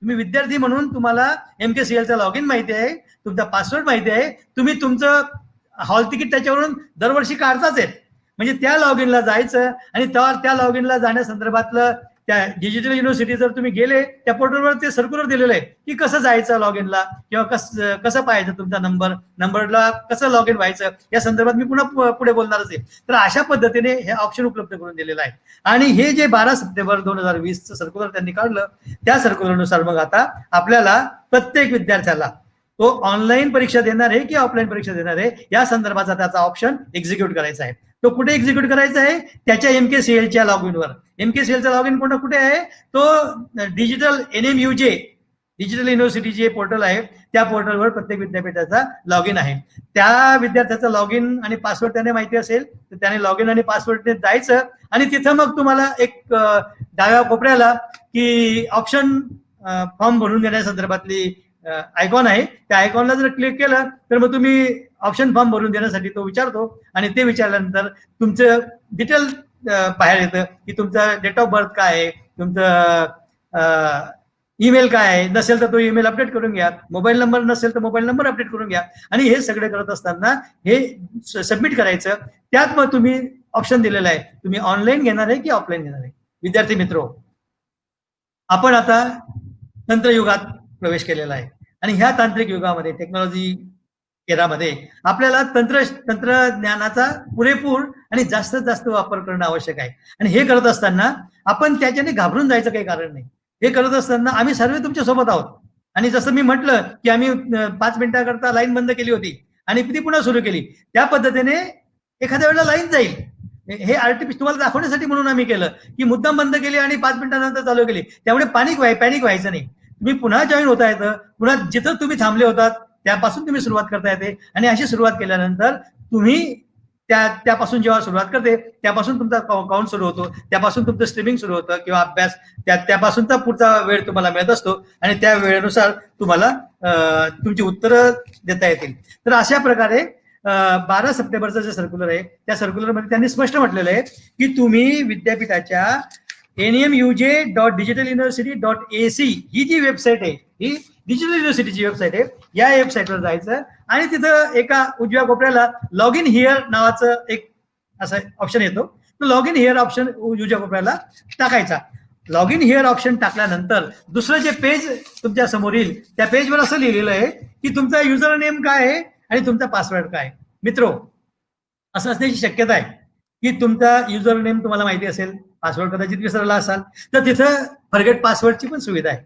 C: तुम्ही विद्यार्थी म्हणून तुम्हाला MKCLचा लॉग इन माहिती आहे, तुमचा पासवर्ड माहिती आहे, तुम्ही तुमचं हॉल तिकीट त्याच्यावरून दरवर्षी काढताच आहेत. म्हणजे त्या लॉग इनला जायचं, आणि त्या लॉग इनला जाण्यासंदर्भातलं त्या डिजिटल युनिव्हर्सिटी जर तुम्ही गेले त्या पोर्टलवर ते सर्क्युलर दिलेलं आहे की कसं जायचं लॉग इनला, किंवा कसं पाहायचं तुमचा नंबरला कसं लॉग इन व्हायचं, या संदर्भात मी पुन्हा पुढे बोलणारच आहे. तर अशा पद्धतीने हे ऑप्शन उपलब्ध करून दिलेलं आहे. आणि हे जे 12 सप्टेंबर 2020 सर्क्युलर त्यांनी काढलं, त्या सर्क्युलरनुसार मग आता आपल्याला प्रत्येक विद्यार्थ्याला तो ऑनलाईन परीक्षा देणार आहे की ऑफलाईन परीक्षा देणार आहे या संदर्भाचा त्याचा ऑप्शन एक्झिक्यूट करायचा आहे. तो कुठे एक्झिक्यूट करायचा आहे, त्याच्या MKCLच्या लॉग इनवर. MKCLचा लॉग इन कुठे आहे, तो डिजिटल NMUJ डिजिटल युनिव्हर्सिटी जे पोर्टल आहे त्या पोर्टलवर प्रत्येक विद्यापीठाचा लॉग इन आहे. त्या विद्यार्थ्याचा लॉग इन आणि पासवर्ड त्याने माहिती असेल तर त्याने लॉग इन आणि पासवर्डने जायचं, आणि तिथं मग तुम्हाला एक डाव्या कोपऱ्याला की ऑप्शन फॉर्म भरून घेण्यासंदर्भातली आयकॉन आहे, त्या आयकॉनला जर क्लिक केलं तर मग तुम्ही ऑप्शन फॉर्म भरून देण्यासाठी तो विचारतो, आणि ते विचारल्यानंतर तुमचं डिटेल बाहेर येतं की तुमचा डेट ऑफ बर्थ काय आहे, तुमचं ईमेल काय आहे, नसेल तर तो ईमेल अपडेट करून घ्या, मोबाईल नंबर नसेल तर मोबाईल नंबर अपडेट करून घ्या. आणि हे सगळे करत असताना हे सबमिट करायचं. त्यात मग तुम्ही ऑप्शन दिलेला आहे, तुम्ही ऑनलाईन घेणार आहे की ऑफलाईन घेणार आहे. विद्यार्थी मित्रो, आपण आता तंत्रयुगात प्रवेश केलेला आहे, आणि ह्या तांत्रिक युगामध्ये, टेक्नॉलॉजी एरामध्ये आपल्याला तंत्रज्ञानाचा पुरेपूर आणि जास्तीत जास्त वापर करणं आवश्यक आहे. आणि हे करत असताना आपण त्याच्याने घाबरून जायचं काही कारण नाही. हे करत असताना आम्ही सर्व तुमच्या सोबत आहोत, आणि जसं मी म्हटलं की आम्ही 5 मिनिटाकरता लाईन बंद केली होती आणि ती पुन्हा सुरू केली, त्या पद्धतीने एखाद्या वेळेला लाईन जाईल. हे आर्टिफिशियल तुम्हाला दाखवण्यासाठी म्हणून आम्ही केलं की मुद्दाम बंद केली आणि 5 मिनिटानंतर चालू केली, त्यामुळे पॅनिक व्हायचं नाही. तुम्ही पुन्हा जॉईन होता येतं, पुन्हा जिथं तुम्ही थांबले होतात त्यापासून तुम्ही सुरुवात करता येते, आणि अशी सुरुवात केल्यानंतर तुम्ही त्यापासून जेव्हा सुरुवात करते त्यापासून तुमचा काउंट सुरू होतो, त्यापासून तुमचं स्ट्रीमिंग सुरू होतं किंवा अभ्यास त्यापासूनचा पुढचा वेळ तुम्हाला मिळत असतो आणि त्या वेळेनुसार तुम्हाला तुमची उत्तरं देता येतील. तर अशा प्रकारे 12 सप्टेंबरचं जे सर्क्युलर आहे त्या सर्क्युलरमध्ये त्यांनी स्पष्ट म्हटलेलं आहे की तुम्ही विद्यापीठाच्या NMUJ.digitaluniversity.ac ही जी वेबसाईट आहे ही डिजिटल युनिव्हर्सिटीची वेबसाईट आहे. या वेबसाईटवर जायचं आणि तिथं एका उजव्या कोपऱ्याला लॉग इन हिअर नावाचं एक असं ऑप्शन येतो. तो लॉग इन हिअर ऑप्शन उजव्या कोपऱ्याला टाकायचा. लॉग इन हिअर ऑप्शन टाकल्यानंतर दुसरं जे पेज तुमच्या समोर येईल त्या पेजवर असं लिहिलेलं आहे की तुमचा युजर नेम काय आहे आणि तुमचा पासवर्ड काय. मित्रो, असं असण्याची शक्यता आहे की तुमचा युजर नेम तुम्हाला माहिती असेल, पासवर्ड कदाचित विसरला असाल, तर तिथं फॉरगेट पासवर्डची पण सुविधा आहे.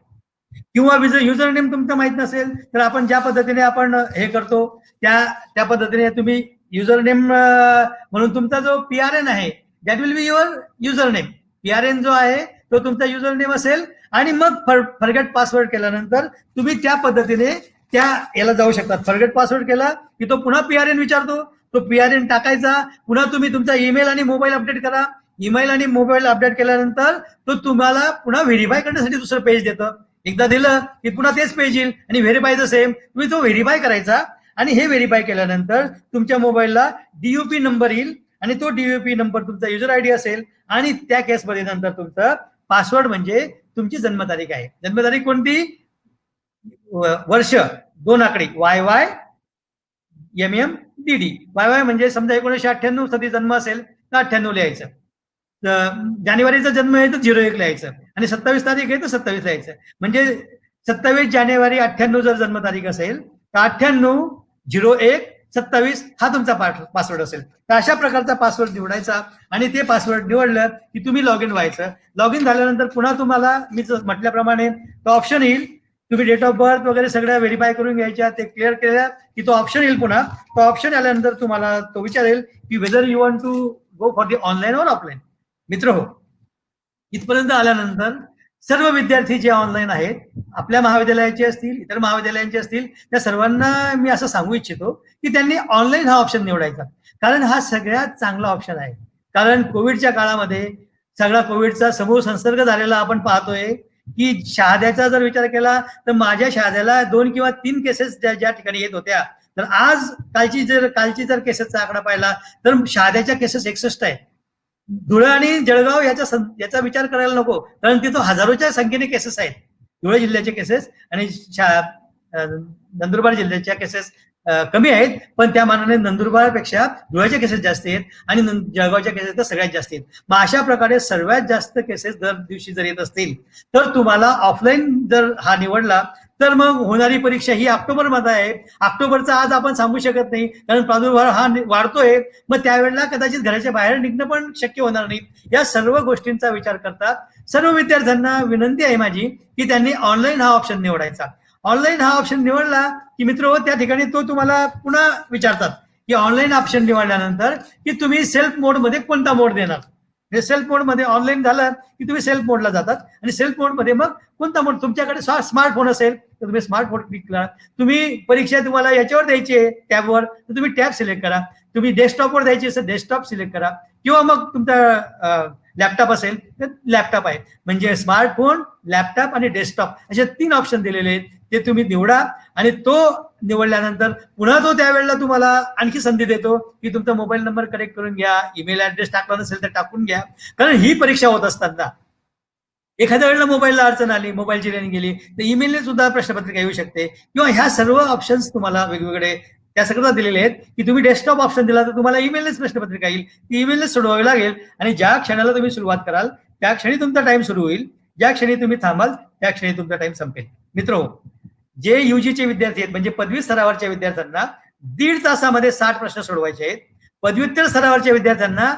C: किंवा युजर नेम तुमचं माहित नसेल तर आपण ज्या पद्धतीने आपण हे करतो त्या पद्धतीने तुम्ही युजर नेम म्हणून तुमचा जो PRN आहे that will be your user name. PRN जो आहे तो तुमचा युजर नेम असेल आणि मग फॉरगेट पासवर्ड केल्यानंतर तुम्ही त्या पद्धतीने त्या याला जाऊ शकतात. फॉरगेट पासवर्ड केला की तो पुन्हा PRN विचारतो, तो PRN टाकायचा, पुन्हा तुम्ही तुमचा ईमेल आणि मोबाईल अपडेट करा. ईमेल आणि मोबाईल अपडेट केल्यानंतर तो तुम्हाला पुन्हा व्हेरीफाय करण्यासाठी दुसरं पेज देतं. एकदा दिलं की पुन्हा तेच पेज येईल आणि व्हेरीफाय द सेम. तुम्ही तो व्हेरीफाय करायचा आणि हे व्हेरीफाय केल्यानंतर तुमच्या मोबाईलला DUP नंबर येईल आणि तो DUP नंबर तुमचा युजर ID असेल आणि त्या केसमध्ये नंतर तुमचं पासवर्ड म्हणजे तुमची जन्मतारीख आहे. जन्मतारीख कोणती? वर्ष 2 आकडी YYMMDD. YY म्हणजे समजा 1998 साठी जन्म असेल तर 98 लिहायचं. जानेवारीचा जन्म आहे तर 01 लिहायचं आणि 27 तारीख आहे तर 27 लिहायचं. म्हणजे 27 जानेवारी 98 जर जन्मतारीख असेल तर 98/01/27 हा तुमचा पासवर्ड असेल. तर अशा प्रकारचा पासवर्ड निवडायचा आणि ते पासवर्ड निवडलं की तुम्ही लॉग इन व्हायचं. लॉग इन झाल्यानंतर पुन्हा तुम्हाला मी म्हटल्याप्रमाणे तो ऑप्शन येईल. तुम्ही डेट ऑफ बर्थ वगैरे सगळ्या व्हेरीफाय करून घ्यायच्या, ते क्लिअर केल्या की तो ऑप्शन येईल. पुन्हा तो ऑप्शन आल्यानंतर तुम्हाला तो विचारेल की whether you want to go for the online or offline. मित्र हो, इथपर्यंत आल्यानंतर सर्व विद्यार्थी जे ऑनलाईन आहेत, आपल्या महाविद्यालयाचे असतील, इतर महाविद्यालयांचे असतील, त्या सर्वांना मी असं सांगू इच्छितो की त्यांनी ऑनलाईन हा ऑप्शन निवडायचा. कारण हा सगळ्यात चांगला ऑप्शन आहे. कारण कोविडच्या काळामध्ये सगळा कोविडचा समूह संसर्ग झालेला आपण पाहतोय की शहाद्याचा जर विचार केला तर माझ्या शहाद्याला 2 किंवा 3 केसेस ज्या ठिकाणी येत होत्या, तर आज कालची जर केसेसचा आकडा पाहिला तर शहाद्याच्या केसेस 61 आहेत. धुळे आणि जळगाव याचा विचार करायला नको, कारण तिथं हजारोच्या संख्येने केसेस आहेत. धुळे जिल्ह्याचे केसेस आणि नंदुरबार जिल्ह्याच्या केसेस कमी आहेत, पण त्या मानाने नंदुरबारपेक्षा धुळ्याच्या केसेस जास्त आहेत आणि जळगावच्या केसेस तर सगळ्यात जास्त आहेत. मग अशा प्रकारे सर्वात जास्त केसेस दर दिवशी जर येत असतील तर तुम्हाला ऑफलाईन जर हा निवडला तर मग होणारी परीक्षा ही ऑक्टोबरमध्ये आहे. ऑक्टोबरचा आज आपण सांगू शकत नाही, कारण प्रादुर्भाव हा वाढतोय. मग त्यावेळेला कदाचित घराच्या बाहेर निघणं पण शक्य होणार नाही. या सर्व गोष्टींचा विचार करता सर्व विद्यार्थ्यांना विनंती आहे माझी की त्यांनी ऑनलाईन हा ऑप्शन निवडायचा. ऑनलाईन हा ऑप्शन निवडला की मित्र त्या ठिकाणी तो तुम्हाला पुन्हा विचारतात की ऑनलाईन ऑप्शन निवडल्यानंतर की तुम्ही सेल्फ मोडमध्ये कोणता मोड देणार. हे सेल्फ मोडमध्ये ऑनलाईन झालं की तुम्ही सेल्फ मोडला जातात आणि सेल्फ मोडमध्ये मग कोणता मोड, तुमच्याकडे स्मार्टफोन असेल तर तुम्ही स्मार्टफोन क्लिक करा. तुम्ही परीक्षा तुम्हाला याच्यावर द्यायची आहे टॅबवर तर तुम्ही टॅब सिलेक्ट करा. तुम्ही डेस्कटॉपवर द्यायची असेल डेस्कटॉप सिलेक्ट करा किंवा मग तुमचा लॅपटॉप असेल तर लॅपटॉप आहे. म्हणजे स्मार्टफोन, लॅपटॉप आणि डेस्कटॉप असे 3 ऑप्शन दिलेले आहेत. ते तुम्ही निवडा आणि तो निवडल्यानंतर पुन्हा तो त्यावेळेला तुम्हाला आणखी संधी देतो की तुमचा मोबाईल नंबर करेक्ट करून घ्या, ईमेल ऍड्रेस टाकला नसेल तर टाकून घ्या. कारण ही परीक्षा होत असताना एखाद्या वेळेला मोबाईलला अडचण आली, मोबाईलची रेंज गेली तर ईमेलने सुद्धा प्रश्नपत्रिका येऊ शकते. किंवा ह्या सर्व ऑप्शन्स तुम्हाला वेगवेगळे त्या सगळ्या दिलेले आहेत की तुम्ही डेस्कटॉप ऑप्शन दिला तर तुम्हाला ईमेलनेच प्रश्नपत्रिका येईल, ती ईमेलनेच सोडवावी लागेल आणि ज्या क्षणाला तुम्ही सुरुवात कराल त्या क्षणी तुमचा टाइम सुरू होईल, ज्या क्षणी तुम्ही थांबाल त्या क्षणी तुमचा टाइम संपेल. मित्र, जे UGचे विद्यार्थी आहेत म्हणजे पदवी स्तरावरच्या विद्यार्थ्यांना 1.5 तासामध्ये 60 प्रश्न सोडवायचे आहेत. पदव्युत्तर स्तरावरच्या विद्यार्थ्यांना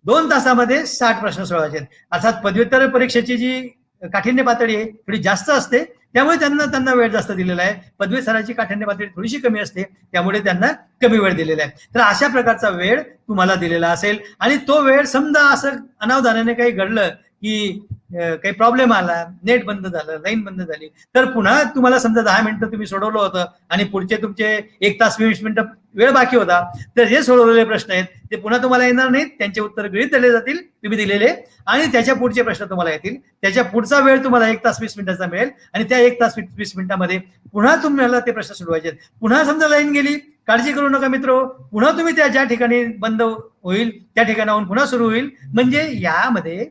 C: 2 तासामध्ये 60 प्रश्न सोडवायचे आहेत. अर्थात पदव्युत्तर परीक्षेची जी काठिण्य पातळी आहे थोडी जास्त असते, त्यामुळे त्यांना वेळ जास्त दिलेला आहे. पदवी स्तराची काठिण्य पातळी थोडीशी कमी असते, त्यामुळे त्यांना कमी वेळ दिलेला आहे. तर अशा प्रकारचा वेळ तुम्हाला दिलेला असेल आणि तो वेळ समजा असं अनावधानाने काही घडलं की काही प्रॉब्लेम आला, नेट बंद झालं, लाईन बंद झाली, तर पुन्हा तुम्हाला समजा 10 मिनिटं तुम्ही सोडवलं होतं आणि पुढचे तुमचे 1 तास 20 मिनिटं वेळ बाकी होता, तर जे सोडवलेले प्रश्न आहेत ते पुन्हा तुम्हाला येणार नाहीत, त्यांचे उत्तर गृहीत धरले जातील तुम्ही दिलेले, आणि त्याच्या पुढचे प्रश्न तुम्हाला येतील. त्याच्या पुढचा वेळ तुम्हाला 1 तास 20 मिनिटाचा मिळेल आणि त्या 1 तास 20 मिनिटामध्ये पुन्हा तुम्हाला ते प्रश्न सोडवायचे आहेत. पुन्हा समजा लाईन गेली, काळजी करू नका मित्र, पुन्हा तुम्ही त्या ज्या ठिकाणी बंद होईल त्या ठिकाणाहून पुन्हा सुरू होईल. म्हणजे यामध्ये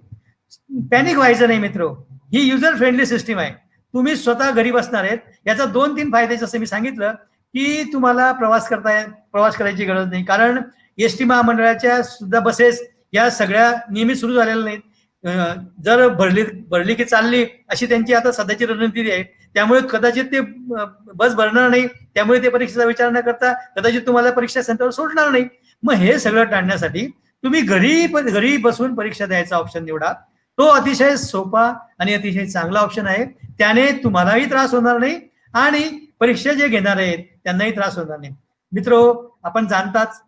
C: पॅनिक व्हायचं नाही मित्र. ही युजर फ्रेंडली सिस्टीम आहे. तुम्ही स्वतः घरी बसणार आहेत. याचा 2-3 फायदे जसं मी सांगितलं की तुम्हाला प्रवास करायची गरज नाही, कारण एसटी महामंडळाच्या सुद्धा बसेस या सगळ्या नियमित सुरू झालेल्या नाहीत. जर भरली की चालली अशी त्यांची आता सध्याची रणनीती आहे. त्यामुळे कदाचित ते बस भरणार नाही, त्यामुळे ते परीक्षेचा विचार न करता कदाचित तुम्हाला परीक्षा सेंटरवर सोडणार नाही. मग हे सगळं टाळण्यासाठी तुम्ही घरी बसून परीक्षा द्यायचा ऑप्शन निवडा. तो अतिशय सोपा आणि अतिशय चांगला ऑप्शन आहे. त्याने तुम्हालाही त्रास होणार नाही आणि परीक्षा जे घेणार आहेत त्यांनाही त्रास होणार नाही. मित्रो, आपण जाणताच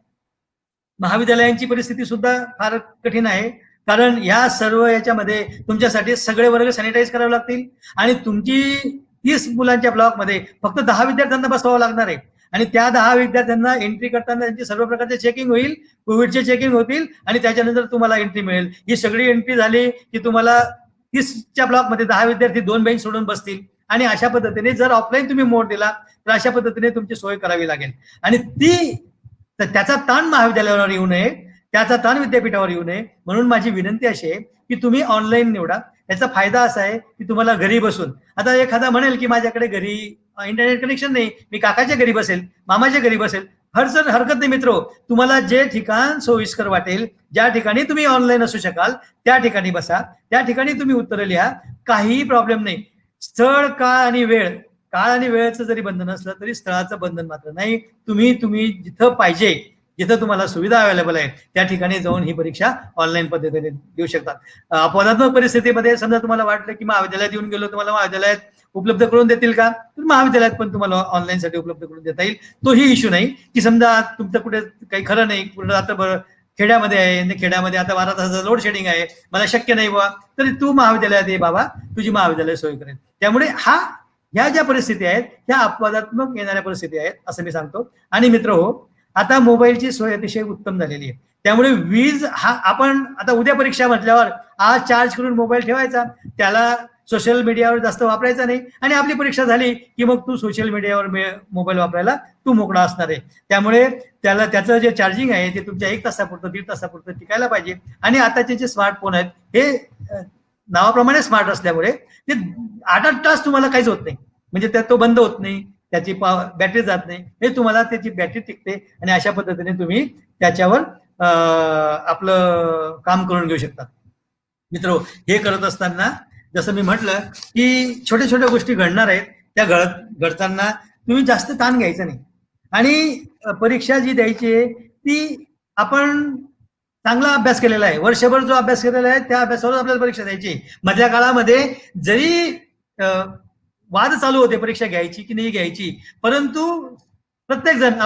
C: महाविद्यालयांची परिस्थिती सुद्धा फार कठीण आहे, कारण या सर्व याच्यामध्ये तुमच्यासाठी सगळे वर्ग सॅनिटाईज करावे लागतील आणि तुमची 30 मुलांच्या ब्लॉकमध्ये फक्त 10 विद्यार्थ्यांना बसवावं लागणार आहे आणि त्या 10 विद्यार्थ्यांना एंट्री करताना त्यांची सर्व प्रकारचे चेकिंग होईल, कोविडचे चेकिंग होतील आणि त्याच्यानंतर तुम्हाला एंट्री मिळेल. ही सगळी एंट्री झाली की तुम्हाला 30च्या ब्लॉकमध्ये 10 विद्यार्थी 2 बेंच सोडून बसतील आणि अशा पद्धतीने जर ऑफलाईन तुम्ही मोड दिला तर अशा पद्धतीने तुमची सोय करावी लागेल आणि त्याचा ताण महाविद्यालयावर येऊ नये, त्याचा ताण विद्यापीठावर येऊ नये, म्हणून माझी विनंती अशी आहे की तुम्ही ऑनलाईन निवडा. याचा फायदा असा आहे की तुम्हाला घरी बसून, आता एखादा म्हणेल की माझ्याकडे घरी इंटरनेट कनेक्शन नाही, मी काकाच्या घरी बसेल, मामाच्या घरी बसेल, हरकत नाही मित्रो. तुम्हाला जे ठिकाण सोयीस्कर वाटेल, ज्या ठिकाणी तुम्ही ऑनलाईन असू शकाल त्या ठिकाणी बसा, त्या ठिकाणी तुम्ही उत्तरं लिहा, काहीही प्रॉब्लेम नाही. स्थळ, काळ आणि वेळेचं जरी बंधन असलं तरी स्थळाचं बंधन मात्र नाही. तुम्ही जिथं पाहिजे, जिथं तुम्हाला सुविधा अवेलेबल आहे त्या ठिकाणी जाऊन ही परीक्षा ऑनलाईन पद्धतीने देऊ शकतात. अपवादात्मक परिस्थितीमध्ये समजा तुम्हाला वाटलं की महाविद्यालयात येऊन गेलो, तुम्हाला महाविद्यालयात उपलब्ध करून देतील का, तर महाविद्यालयात पण तुम्हाला ऑनलाईन साठी उपलब्ध करून देता येईल. तोही इश्यू नाही की समजा तुमचं कुठे काही खरं नाही, कुठे आता खेड्यामध्ये आहे, खेड्यामध्ये आता 12 तासाचं लोड शेडिंग आहे, मला शक्य नाही बाबा, तरी तू महाविद्यालयात ये बाबा, तुझी महाविद्यालय सोय करेल. त्यामुळे ह्या ज्या परिस्थिती आहेत ह्या अपवादात्मक येणाऱ्या परिस्थिती आहेत असं मी सांगतो. आणि मित्र हो, आता मोबाईलची सोय अतिशय उत्तम झालेली आहे. त्यामुळे वीज आपण आता उद्या परीक्षा म्हटल्यावर आज चार्ज करून मोबाईल ठेवायचा, त्याला सोशल मीडियावर जास्त वापरायचा नाही आणि आपली परीक्षा झाली की मग तू सोशल मीडियावर मोबाईल वापरायला तू मोकळा असणार आहे. त्यामुळे त्याचं जे चार्जिंग आहे ते तुमच्या 1 तासापुरतं 1.5 तासापुरतं टिकायला पाहिजे. आणि आताचे जे स्मार्टफोन आहेत हे नावाप्रमाणे स्मार्ट असल्यामुळे ते 8-8 तास तुम्हाला काहीच होत नाही, म्हणजे तो बंद होत नाही, त्याची बॅटरी जात नाही, हे तुम्हाला त्याची बॅटरी टिकते आणि अशा पद्धतीने तुम्ही त्याच्यावर आपलं काम करून घेऊ शकता. मित्र, हे करत असताना जसं मी म्हटलं की छोट्या छोट्या गोष्टी घडणार आहेत, त्या घडताना तुम्ही जास्त ताण घ्यायचा नाही आणि परीक्षा जी द्यायची आहे ती आपण चांगला अभ्यास केलेला आहे, वर्षभर जो अभ्यास केलेला आहे त्या अभ्यासावर आपल्याला परीक्षा द्यायची. मधल्या काळामध्ये जरी वाद चालू होते परीक्षा घ्यायची की नाही घ्यायची, परंतु प्रत्येक जण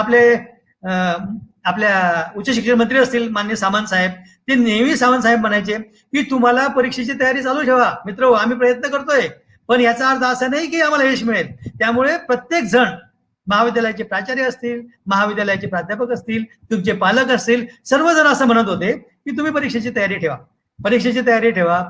C: आपल्या उच्च शिक्षण मंत्री असतील माननीय सामंत साहेब, ते नेहमी सावंत साहेब म्हणायचे की तुम्हाला परीक्षेची तयारी चालू ठेवा मित्र, आम्ही प्रयत्न करतोय, पण याचा अर्थ असा नाही की आम्हाला यश मिळेल. त्यामुळे प्रत्येक जण, महाविद्यालयाचे प्राचार्य असतील, महाविद्यालयाचे प्राध्यापक असतील, तुमचे पालक असतील, सर्वजण असं म्हणत होते की तुम्ही परीक्षेची तयारी ठेवा,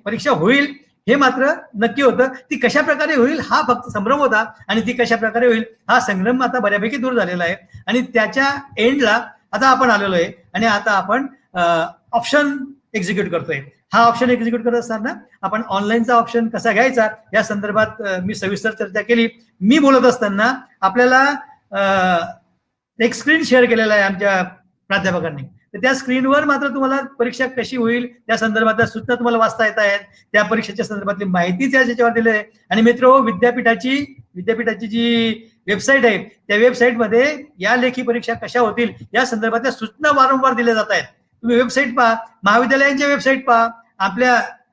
C: परीक्षा होईल हे मात्र नक्की होतं. ती कशा प्रकारे होईल हा फक्त संभ्रम होता आणि ती कशा प्रकारे होईल हा संभ्रम आता बऱ्यापैकी दूर झालेला आहे आणि त्याच्या एंडला आता आपण आलेलो आहे आणि आता आपण ऑप्शन एक्झिक्यूट करतोय. हा ऑप्शन एक्झिक्यूट करत असताना आपण ऑनलाईनचा ऑप्शन कसा घ्यायचा या संदर्भात मी सविस्तर चर्चा केली. मी बोलत असताना आपल्याला एक स्क्रीन शेअर केलेला आहे आमच्या प्राध्यापकांनी, तर त्या स्क्रीनवर मात्र तुम्हाला परीक्षा कशी होईल त्या संदर्भातल्या सूचना तुम्हाला वाचता येत आहेत, त्या परीक्षेच्या संदर्भातली माहिती त्याच्यावर दिली आहे. आणि मित्र, विद्यापीठाची जी वेबसाईट आहे त्या वेबसाईटमध्ये या लेखी परीक्षा कशा होतील या संदर्भातल्या सूचना वारंवार दिल्या जात आहेत. तुम्ही वेबसाईट पहा, महाविद्यालयांच्या वेबसाईट पहा,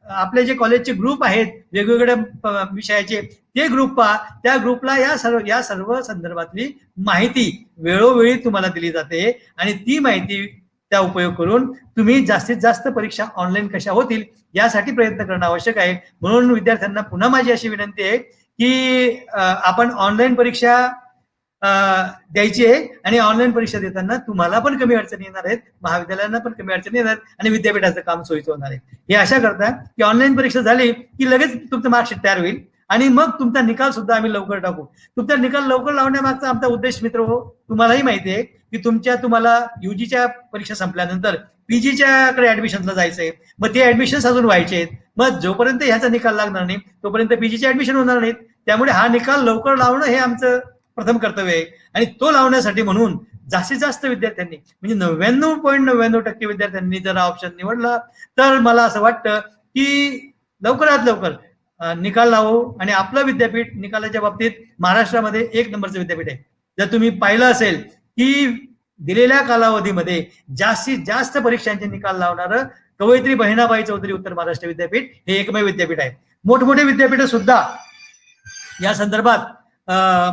C: आपले जे कॉलेजचे ग्रुप आहेत वेगवेगळ्या विषयाचे ते ग्रुप पहा, त्या ग्रुपला या सर्व संदर्भातली माहिती वेळोवेळी तुम्हाला दिली जाते आणि ती माहिती त्या उपयोग करून तुम्ही जास्तीत जास्त परीक्षा ऑनलाईन कशा होतील यासाठी प्रयत्न करणं आवश्यक आहे. म्हणून विद्यार्थ्यांना पुन्हा माझी अशी विनंती आहे की आपण ऑनलाईन परीक्षा द्यायची आहे आणि ऑनलाईन परीक्षा देताना तुम्हाला पण कमी अडचणी येणार आहेत, महाविद्यालयांना पण कमी अडचणी येणार आणि विद्यापीठाचं काम सोयीचं होणार आहे. हे अशा करता की ऑनलाईन परीक्षा झाली की लगेच तुमचं मार्कशीट तयार होईल आणि मग तुमचा निकाल सुद्धा आम्ही लवकर टाकू. तुमचा निकाल लवकर लावण्यामागचा आमचा उद्देश मित्र हो तुम्हालाही माहिती आहे की तुम्हाला युजीच्या परीक्षा संपल्यानंतर पीजीच्याकडे ऍडमिशनला जायचंय, मग ते ऍडमिशन अजून व्हायचे आहेत. मग जोपर्यंत ह्याचा निकाल लागणार नाही तोपर्यंत पीजीचे ऍडमिशन होणार नाहीत. त्यामुळे हा निकाल लवकर लावणं हे आमचं प्रथम कर्तव्य आहे आणि तो लावण्यासाठी म्हणून जास्तीत जास्त विद्यार्थ्यांनी म्हणजे 99.99% विद्यार्थ्यांनी जर हा ऑप्शन निवडला तर मला असं वाटतं की लवकरात लवकर निकाल लावू आणि आपलं विद्यापीठ निकालाच्या बाबतीत महाराष्ट्रामध्ये 1 नंबरचं विद्यापीठ आहे. जर तुम्ही पाहिलं असेल की दिलेल्या कालावधीमध्ये जास्तीत जास्त परीक्षांचे निकाल लावणारं कवयित्री बहिणाबाई चौधरी उत्तर महाराष्ट्र विद्यापीठ हे एकमेव विद्यापीठ आहे. मोठमोठे विद्यापीठ सुद्धा या संदर्भात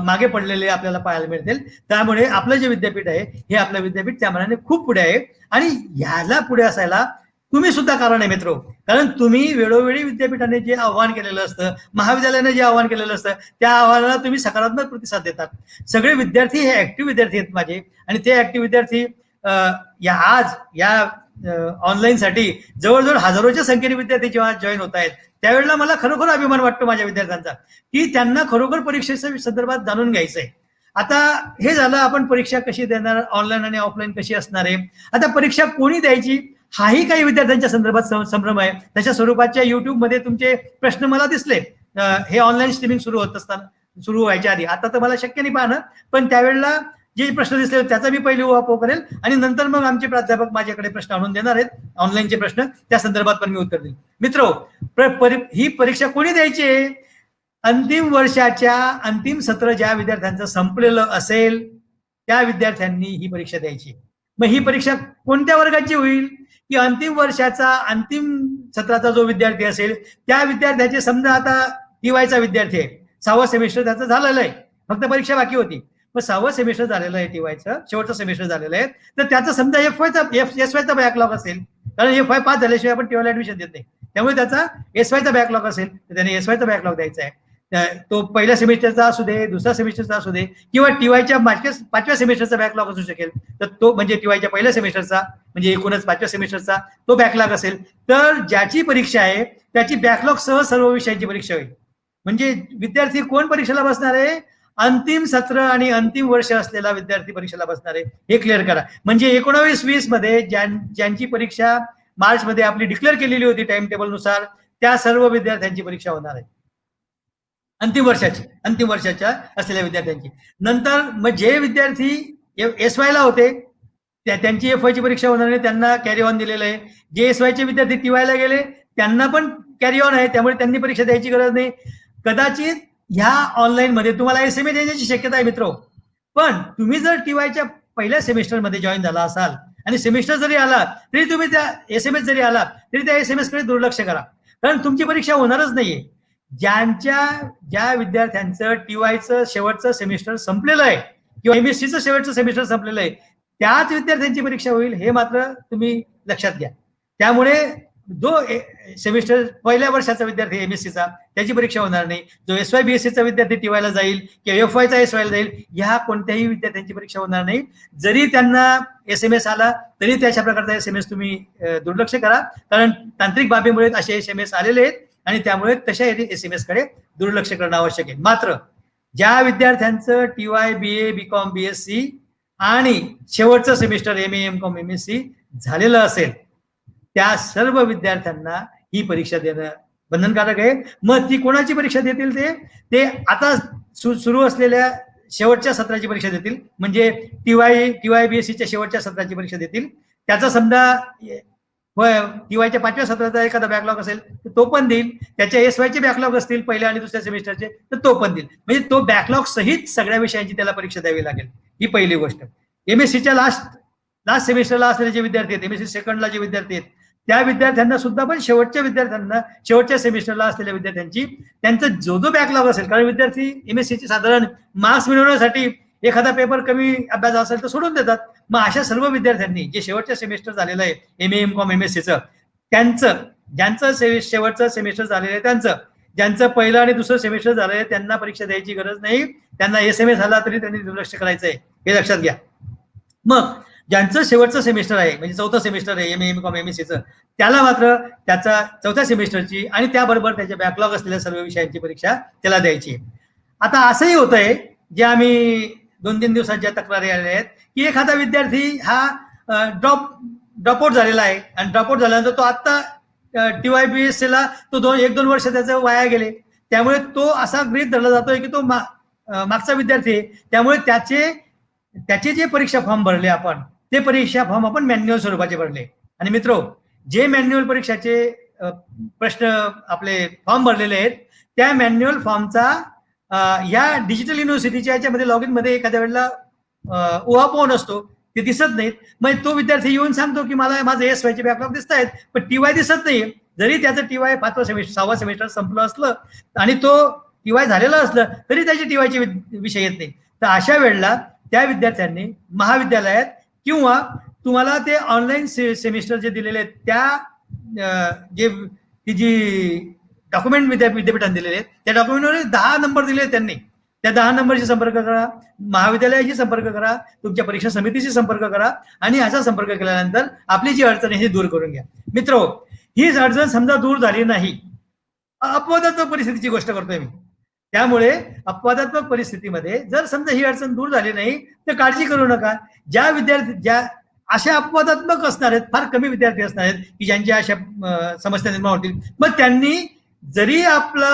C: मागे पडलेले आपल्याला पाहायला मिळतील. त्यामुळे आपलं जे विद्यापीठ आहे हे आपलं विद्यापीठ त्या मानाने खूप पुढे आहे आणि ह्याला पुढे असायला तुम्ही सुद्धा कारण आहे मित्र. कारण तुम्ही वेळोवेळी विद्यापीठाने जे आव्हान केलेलं असतं, महाविद्यालयाने जे आव्हान केलेलं असतं त्या आव्हानाला तुम्ही सकारात्मक प्रतिसाद देतात. सगळे विद्यार्थी हे ऍक्टिव्ह विद्यार्थी आहेत माझे आणि ते ऍक्टिव्ह विद्यार्थी या ऑनलाईन साठी जवळजवळ हजारोच्या संख्येने विद्यार्थी जेव्हा जॉईन होत आहेत त्यावेळेला मला खरोखर अभिमान वाटतो माझ्या विद्यार्थ्यांचा की त्यांना खरोखर परीक्षेच्या संदर्भात जाणून घ्यायचंय. आता हे झालं आपण परीक्षा कशी देणार, ऑनलाईन आणि ऑफलाईन कशी असणार आहे. आता परीक्षा कोणी द्यायची हाही काही विद्यार्थ्यांच्या संदर्भात संभ्रम आहे. तशा स्वरूपाच्या युट्यूबमध्ये तुमचे प्रश्न मला दिसले हे ऑनलाईन स्ट्रीमिंग सुरू व्हायच्या आधी. आता तर मला शक्य नाही पाहणं, पण त्यावेळेला जे प्रश्न दिसले त्याचा मी पहिले उहापोह करेल आणि नंतर मग आमचे प्राध्यापक माझ्याकडे प्रश्न आणून देणार आहेत ऑनलाईनचे प्रश्न, त्या संदर्भात पण मी उत्तर देईल. मित्रो, ही परीक्षा कोणी द्यायची आहे? अंतिम वर्षाच्या अंतिम सत्र ज्या विद्यार्थ्यांचं संपलेलं असेल त्या विद्यार्थ्यांनी ही परीक्षा द्यायची. मग ही परीक्षा कोणत्या वर्गाची होईल की अंतिम वर्षाचा अंतिम सत्राचा जो विद्यार्थी असेल त्या विद्यार्थ्याचे, समजा आता टीवायचा विद्यार्थी आहे, 6वं सेमिस्टर त्याचं झालेलं आहे, फक्त परीक्षा बाकी होती, मग 6वं सेमिस्टर झालेलं आहे, टीवायचं शेवटचं सेमिस्टर झालेलं आहे, तर त्याचं समजा एसवायचा बॅकलॉग असेल, कारण एफवाय पास झाल्याशिवाय आपण टीवायला ऍडमिशन देत नाही, त्यामुळे त्याचा एसवायचा बॅकलॉग असेल तर त्याने एसवायचा बॅकलॉग द्यायचा आहे. तो पहिल्या सेमिस्टरचा असू दे, दुसऱ्या सेमिस्टरचा असू दे, किंवा टीवायच्या 5व्या सेमिस्टरचा बॅकलॉग असू शकेल, तर तो म्हणजे टीवायच्या पहिल्या सेमिस्टरचा म्हणजे एकूणच 5व्या सेमिस्टरचा तो बॅकलॉग असेल तर ज्याची परीक्षा आहे त्याची बॅकलॉग सह सर्व विषयांची परीक्षा होईल. म्हणजे विद्यार्थी कोण परीक्षेला बसणार आहे? अंतिम सत्र आणि अंतिम वर्ष असलेला विद्यार्थी परीक्षेला बसणार आहे, हे क्लिअर करा. म्हणजे 19-20 मध्ये ज्यांची परीक्षा मार्च मध्ये आपली डिक्लेअर केलेली होती टाइम टेबल नुसार त्या सर्व विद्यार्थ्यांची परीक्षा होणार आहे अंतिम वर्षाच्या असलेल्या विद्यार्थ्यांची. नंतर मग जे विद्यार्थी एसवायला होते त्यांची एफवायची परीक्षा होणार नाही, त्यांना कॅरी ऑन दिलेलं आहे. जे एसवायचे विद्यार्थी टीवायला गेले त्यांना पण कॅरी ऑन आहे, त्यामुळे त्यांनी परीक्षा द्यायची गरज नाही. कदाचित ह्या ऑनलाईन मध्ये तुम्हाला एसएमएस येण्याची शक्यता आहे मित्रो, पण तुम्ही जर टीवायच्या पहिल्या सेमिस्टरमध्ये जॉईन झाला असाल आणि सेमिस्टर जरी आला तरी तुम्ही त्या एसएमएस जरी आला तरी त्या एसएमएस कडे दुर्लक्ष करा, कारण तुमची परीक्षा होणारच नाहीये. ज्या विद्यार्थ्यांचं टीवायचं शेवटचं सेमिस्टर संपलेलं आहे किंवा एमएससीचं शेवटचं सेमिस्टर संपलेलं आहे त्याच विद्यार्थ्यांची परीक्षा होईल, हे मात्र तुम्ही लक्षात घ्या. त्यामुळे जो सेमिस्टर पहिल्या वर्षाचा विद्यार्थी एमएससीचा त्याची परीक्षा होणार नाही, जो एसवाय बीएससीचा विद्यार्थी टीवायला जाईल किंवा एफवायचा एसवायला जाईल ह्या कोणत्याही विद्यार्थ्यांची परीक्षा होणार नाही. जरी त्यांना एसएमएस आला तरी त्याच्या प्रकारचा एसएमएस तुम्ही दुर्लक्ष करा, कारण तांत्रिक बाबीमुळे असे एसएमएस आलेले आहेत आणि त्यामुळे तशा एसएमएस कडे दुर्लक्ष करणं आवश्यक आहे. मात्र ज्या विद्यार्थ्यांचं टीवाय, बीए, बीकॉम, बीएससी आणि शेवटचं सेमिस्टर एमए, एमकॉम, एमएससी झालेलं असेल त्या सर्व विद्यार्थ्यांना ही परीक्षा देणं बंधनकारक आहे. मग ती कोणाची परीक्षा देतील? ते आता सुरू असलेल्या शेवटच्या सत्राची परीक्षा देतील, म्हणजे टीवाय बीएससीच्या शेवटच्या सत्राची परीक्षा देतील. त्याचा समजा टीवायच्या 5व्या सत्राचा एखादा बॅकलॉग असेल तर तो पण देईल, त्याच्या एसवायचे बॅकलॉग असतील पहिल्या आणि दुसऱ्या सेमिस्टरचे तर तो पण देईल. म्हणजे तो बॅकलॉग सहित सगळ्या विषयांची त्याला परीक्षा द्यावी लागेल, ही पहिली गोष्ट. एमएससीच्या लास्ट सेमिस्टरला असलेले जे विद्यार्थी आहेत, एमएससी सेकंडला जे विद्यार्थी आहेत त्या विद्यार्थ्यांना सुद्धा पण शेवटच्या सेमिस्टरला असलेल्या विद्यार्थ्यांची त्यांचा जो बॅकलॉग असेल, कारण विद्यार्थी एमएससीचे साधारण मार्क्स मिळवण्यासाठी एखादा पेपर कमी अभ्यास असेल तर सोडून देतात. मग अशा सर्व विद्यार्थ्यांनी जे शेवटच्या सेमिस्टर झालेलं आहे MA MCOM MSCचं, त्यांचं ज्यांचं शेवटचं सेमिस्टर झालेलं आहे त्यांचं, ज्यांचं पहिलं आणि दुसरं सेमिस्टर झालंय त्यांना परीक्षा द्यायची गरज नाही. त्यांना SMS झाला तरी त्यांनी दुर्लक्ष करायचंय, हे लक्षात घ्या. मग ज्यांचं शेवटचं सेमिस्टर आहे म्हणजे चौथं सेमिस्टर आहे MA MCOM MSCचं, त्याला मात्र त्याचा चौथ्या सेमिस्टरची आणि त्याबरोबर त्याच्या बॅकलॉग असलेल्या सर्व विषयांची परीक्षा त्याला द्यायची. आता असंही होतंय, जे आम्ही 2-3 दिवसात ज्या तक्रारी आलेल्या आहेत, की एखादा विद्यार्थी हा ड्रॉपआउट झालेला आहे आणि ड्रॉपआउट झाल्यानंतर तो आता TYBSC ला तो 1-2 वर्ष त्याचं वाया गेले. त्यामुळे तो असा गृहीत धरला जातोय की तो मागचा विद्यार्थी आहे. त्यामुळे त्याचे जे परीक्षा फॉर्म भरले आपण, ते परीक्षा फॉर्म आपण मॅन्युअल स्वरूपाचे भरले. आणि मित्रो, जे मॅन्युअल परीक्षाचे प्रश्न आपले फॉर्म भरलेले आहेत, त्या मॅन्युअल फॉर्मचा या डिजिटल युनिव्हर्सिटीच्या याच्यामध्ये लॉग इन मध्ये एखाद्या वेळेला उहापोह नसतो, ते दिसत नाहीत. मग तो विद्यार्थी येऊन सांगतो की मला माझे SY चे बॅकलॉग दिसत आहेत, पण TY दिसत नाही. जरी त्याचं TY 5वा सेमिस्टर 6वा सेमिस्टर संपलं असलं आणि तो TY झालेला असलं तरी त्याचे TY चे विषय येत नाही. तर अशा वेळेला त्या विद्यार्थ्यांनी महाविद्यालयात किंवा तुम्हाला ते ऑनलाईन सेमिस्टर जे दिलेले आहेत, त्या जी डॉक्युमेंट विद्यापीठाने दिलेले आहेत, त्या डॉक्युमेंटवर 10 नंबर दिले त्यांनी. त्या 10 नंबरशी संपर्क करा, महाविद्यालयाशी संपर्क करा, तुमच्या परीक्षा समितीशी संपर्क करा आणि असा संपर्क केल्यानंतर आपली जी अडचण आहे ती दूर करून घ्या. मित्रो, ही अडचण समजा दूर झाली नाही, अपवादात्मक परिस्थितीची गोष्ट करतोय मी, त्यामुळे अपवादात्मक परिस्थितीमध्ये जर समजा ही अडचण दूर झाली नाही तर काळजी करू नका. ज्या अशा अपवादात्मक असणार आहेत, फार कमी विद्यार्थी असणार आहेत की ज्यांच्या अशा समस्या निर्माण होतील, मग त्यांनी जरी आपला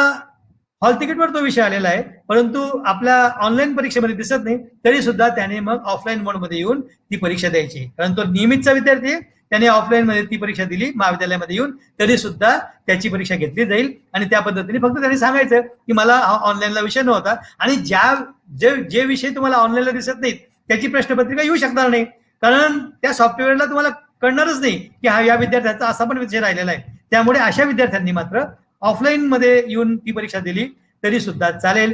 C: हॉल तिकीटवर तो विषय आलेला आहे परंतु आपल्या ऑनलाईन परीक्षेमध्ये दिसत नाही, तरी सुद्धा त्याने मग ऑफलाईन मोडमध्ये येऊन ती परीक्षा द्यायची. कारण तो नियमितचा विद्यार्थी आहे, त्याने ऑफलाईन मध्ये ती परीक्षा दिली महाविद्यालयामध्ये येऊन, तरी सुद्धा त्याची परीक्षा घेतली जाईल. आणि त्या पद्धतीने फक्त त्यांनी सांगायचं की मला ऑनलाईनला विषय नव्हता, आणि जे विषय तुम्हाला ऑनलाईनला दिसत नाहीत त्याची प्रश्नपत्रिका येऊ शकणार नाही, कारण त्या सॉफ्टवेअरला तुम्हाला कळणारच नाही की हा या विद्यार्थ्याचा असा पण विषय राहिलेला आहे. त्यामुळे अशा विद्यार्थ्यांनी मात्र ऑफलाईन मध्ये येऊन ती परीक्षा दिली तरी सुद्धा चालेल.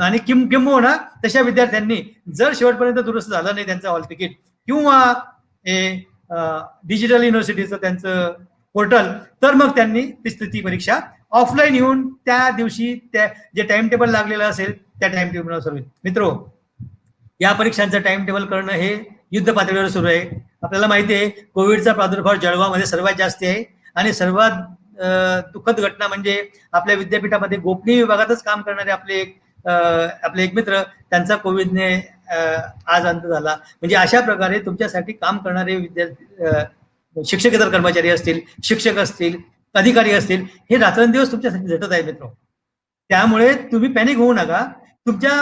C: आणि किंबहुना तशा विद्यार्थ्यांनी जर शेवटपर्यंत दुरुस्त झालं नाही त्यांचं हॉल तिकीट किंवा डिजिटल युनिव्हर्सिटीचं त्यांचं पोर्टल, तर मग त्यांनी ती परीक्षा ऑफलाईन येऊन त्या दिवशी त्या जे टाइम टेबल लागलेलं असेल त्या टाइम टेबलनुसार. मित्रो, या परीक्षांचं टाइम टेबल करणं हे युद्ध पातळीवर सुरू आहे. आपल्याला माहिती आहे कोविडचा प्रादुर्भाव जळगावमध्ये सर्वात जास्त आहे, आणि सर्वात दुःखद घटना म्हणजे आपल्या विद्यापीठामध्ये गोपनीय विभागातच काम करणारे आपले एक मित्र, त्यांचा कोविडने आज अंत झाला. म्हणजे अशा प्रकारे तुमच्यासाठी काम करणारे विद्यार्थी, शिक्षकेतर कर्मचारी असतील, शिक्षक असतील, अधिकारी असतील, हे रात्रंदिवस तुमच्यासाठी झटत आहे मित्र. त्यामुळे तुम्ही पॅनिक होऊ नका. तुमच्या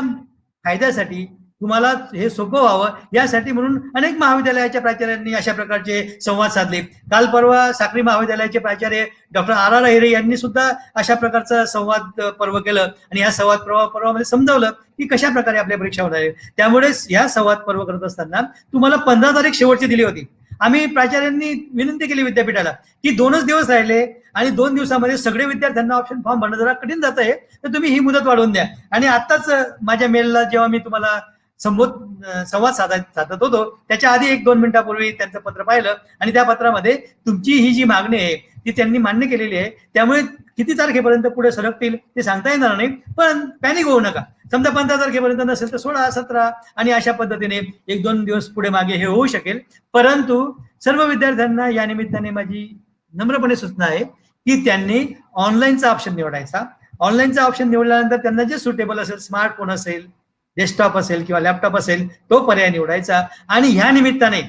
C: फायद्यासाठी तुम्हाला हे सोपं व्हावं यासाठी म्हणून अनेक महाविद्यालयाच्या प्राचार्यांनी अशा प्रकारचे संवाद साधले. काल परवा साक्री महाविद्यालयाचे प्राचार्य डॉक्टर RR अहिरे यांनी सुद्धा अशा प्रकारचा संवाद पर्व केलं आणि या संवाद पर्वामध्ये समजावलं की कशा प्रकारे आपल्या परीक्षा होणार आहे. त्यामुळे या संवाद पर्व करत असताना तुम्हाला 15 तारीख शेवटची दिली होती. आम्ही प्राचार्यांनी विनंती केली विद्यापीठाला की 2च दिवस राहिले आणि 2 दिवसामध्ये सगळे विद्यार्थ्यांना ऑप्शन फॉर्म भरणं जरा कठीण जात आहे, तर तुम्ही ही मुदत वाढवून द्या. आणि आताच माझ्या मेलला जेव्हा मी तुम्हाला संवाद साधत होतो त्याच्या आधी 1-2 मिनिटापूर्वी त्यांचं पत्र पाहिलं आणि त्या पत्रामध्ये तुमची ही जी मागणी आहे ती त्यांनी मान्य केलेली आहे. त्यामुळे किती तारखेपर्यंत पुढे सरकतील ते सांगता येणार नाही, पण पॅनिक होऊ नका. समजा 15 तारखेपर्यंत नसेल तर 16, 17 आणि अशा पद्धतीने 1-2 दिवस पुढे मागे हे होऊ शकेल. परंतु सर्व विद्यार्थ्यांना या निमित्ताने माझी नम्रपणे सूचना आहे की त्यांनी ऑनलाईनचा ऑप्शन निवडायचा. ऑनलाईनचा ऑप्शन निवडल्यानंतर त्यांना जे सुटेबल असेल, स्मार्टफोन असेल, डेस्कटॉप असेल किंवा लॅपटॉप असेल, तो पर्याय निवडायचा. आणि ह्या निमित्ताने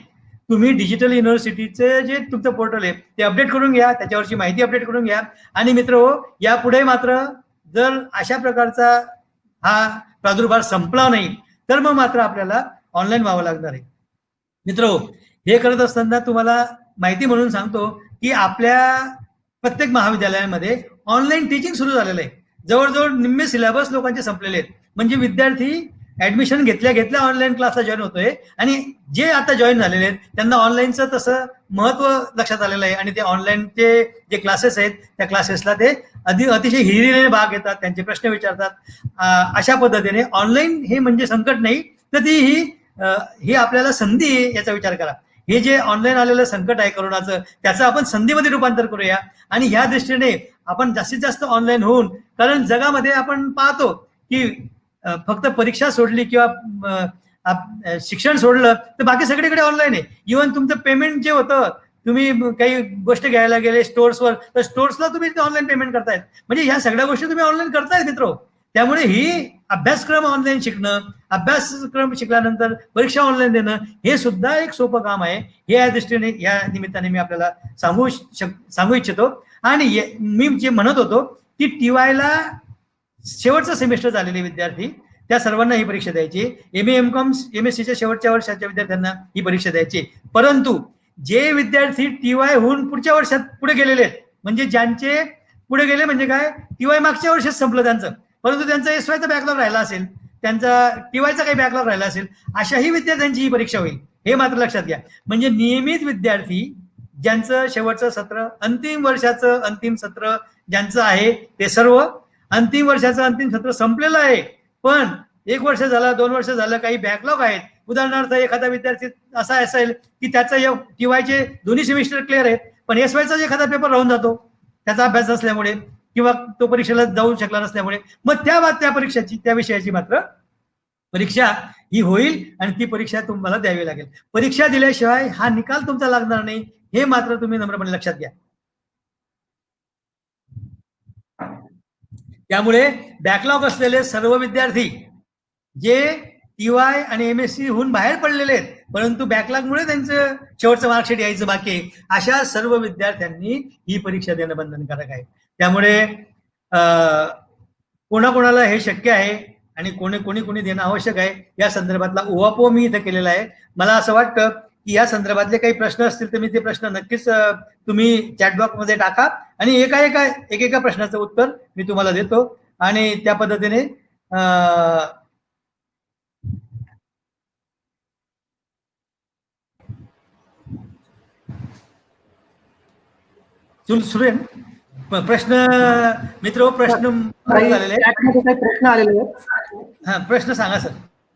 C: तुम्ही डिजिटल युनिव्हर्सिटीचे जे तुमचं पोर्टल आहे ते अपडेट करून घ्या, त्याच्यावरची माहिती अपडेट करून घ्या. आणि मित्र, यापुढे मात्र जर अशा प्रकारचा हा प्रादुर्भाव संपला नाही तर मग मात्र आपल्याला ऑनलाईन व्हावं लागणार आहे. मित्र, हे करत असताना तुम्हाला माहिती म्हणून सांगतो की आपल्या प्रत्येक महाविद्यालयामध्ये ऑनलाईन टीचिंग सुरू झालेलं आहे. जवळजवळ निम्मे सिलेबस लोकांचे संपलेले आहेत. म्हणजे विद्यार्थी ऍडमिशन घेतल्या ऑनलाईन क्लासला जॉईन होतोय, आणि जे आता जॉईन झालेले आहेत त्यांना ऑनलाईनचं तसं महत्व लक्षात आलेलं आहे. आणि ते ऑनलाईनचे जे क्लासेस आहेत त्या क्लासेसला ते अतिशय हिरिरीने भाग घेतात, त्यांचे प्रश्न विचारतात. अशा पद्धतीने ऑनलाईन हे म्हणजे संकट नाही तर ही आपल्याला संधी आहे, याचा विचार करा. हे जे ऑनलाईन आलेलं संकट आहे कोरोनाचं, त्याचं आपण संधीमध्ये रूपांतर करूया आणि ह्या दृष्टीने आपण जास्तीत जास्त ऑनलाईन होऊन, कारण जगामध्ये आपण पाहतो की फक्त परीक्षा सोडली किंवा शिक्षण सोडलं तर बाकी सगळीकडे ऑनलाईन आहे. इव्हन तुमचं पेमेंट जे होतं, तुम्ही काही गोष्ट घ्यायला गेले स्टोर्सवर, तर स्टोर्सला तुम्ही ऑनलाईन पेमेंट करतायत. म्हणजे ह्या सगळ्या गोष्टी तुम्ही ऑनलाईन करतायत मित्र. त्यामुळे ही अभ्यासक्रम ऑनलाईन शिकणं, अभ्यासक्रम शिकल्यानंतर परीक्षा ऑनलाईन देणं, हे सुद्धा एक सोपं काम आहे. हे या दृष्टीने, या निमित्ताने मी आपल्याला सांगू इच्छितो. आणि मी जे म्हणत होतो की टीवायला शेवटचा सेमिस्टर झालेले विद्यार्थी, त्या सर्वांना ही परीक्षा द्यायची. MA-MCOM MSCच्या शेवटच्या वर्षाच्या विद्यार्थ्यांना ही परीक्षा द्यायची. परंतु जे विद्यार्थी टीवाय होऊन पुढच्या वर्षात पुढे गेलेले आहेत, म्हणजे ज्यांचे पुढे गेले म्हणजे काय, टीवाय मागच्या वर्षात संपलं त्यांचं, परंतु त्यांचा SYचा बॅकलॉग राहिला असेल, त्यांचा टीवायचा काही बॅकलॉग राहिला असेल, अशाही विद्यार्थ्यांची ही परीक्षा होईल. हे मात्र लक्षात घ्या. म्हणजे नियमित विद्यार्थी ज्यांचं शेवटचं सत्र, अंतिम वर्षाचं अंतिम सत्र ज्यांचं आहे, ते सर्व अंतिम वर्षाचं अंतिम सत्र संपलेलं आहे, पण 1 वर्ष झालं, 2 वर्ष झालं, काही बॅकलॉग आहेत. उदाहरणार्थ एखादा विद्यार्थी असा असेल की त्याचं टीवायचे दोन्ही सेमिस्टर क्लिअर आहेत, पण SYचा एखादा पेपर राहून जातो त्याचा अभ्यास नसल्यामुळे किंवा तो परीक्षेला जाऊ शकला नसल्यामुळे, मग त्या परीक्षेची, त्या विषयाची मात्र परीक्षा ही होईल आणि ती परीक्षा तुम्हाला द्यावी लागेल. परीक्षा दिल्याशिवाय हा निकाल तुमचा लागणार नाही, हे मात्र तुम्ही नम्रपणे लक्षात घ्या. त्यामुळे बॅकलॉग असलेले सर्व विद्यार्थी जे टीवाय आणि MSc होऊन बाहेर पडलेले आहेत, परंतु बॅकलॉगमुळे त्यांचं शेवटचं मार्कशीट यायचं बाकी आहे, अशा सर्व विद्यार्थ्यांनी ही परीक्षा देणं बंधनकारक आहे. त्यामुळे कोणाकोणाला हे शक्य आहे आणि कोणी देणं आवश्यक आहे, या संदर्भातला उहापोह मी इथं केलेला आहे. मला असं वाटतं की या संदर्भातले काही प्रश्न असतील तर मी ते प्रश्न नक्कीच तुम्ही चॅटबॉक्समध्ये टाका आणि एकेका प्रश्नाचं उत्तर मी तुम्हाला देतो आणि त्या पद्धतीने सुरू प्रश्न मित्र, प्रश्न झालेले
A: चॅटमध्ये काही प्रश्न आलेले आहेत.
C: हा, प्रश्न सांगा सर.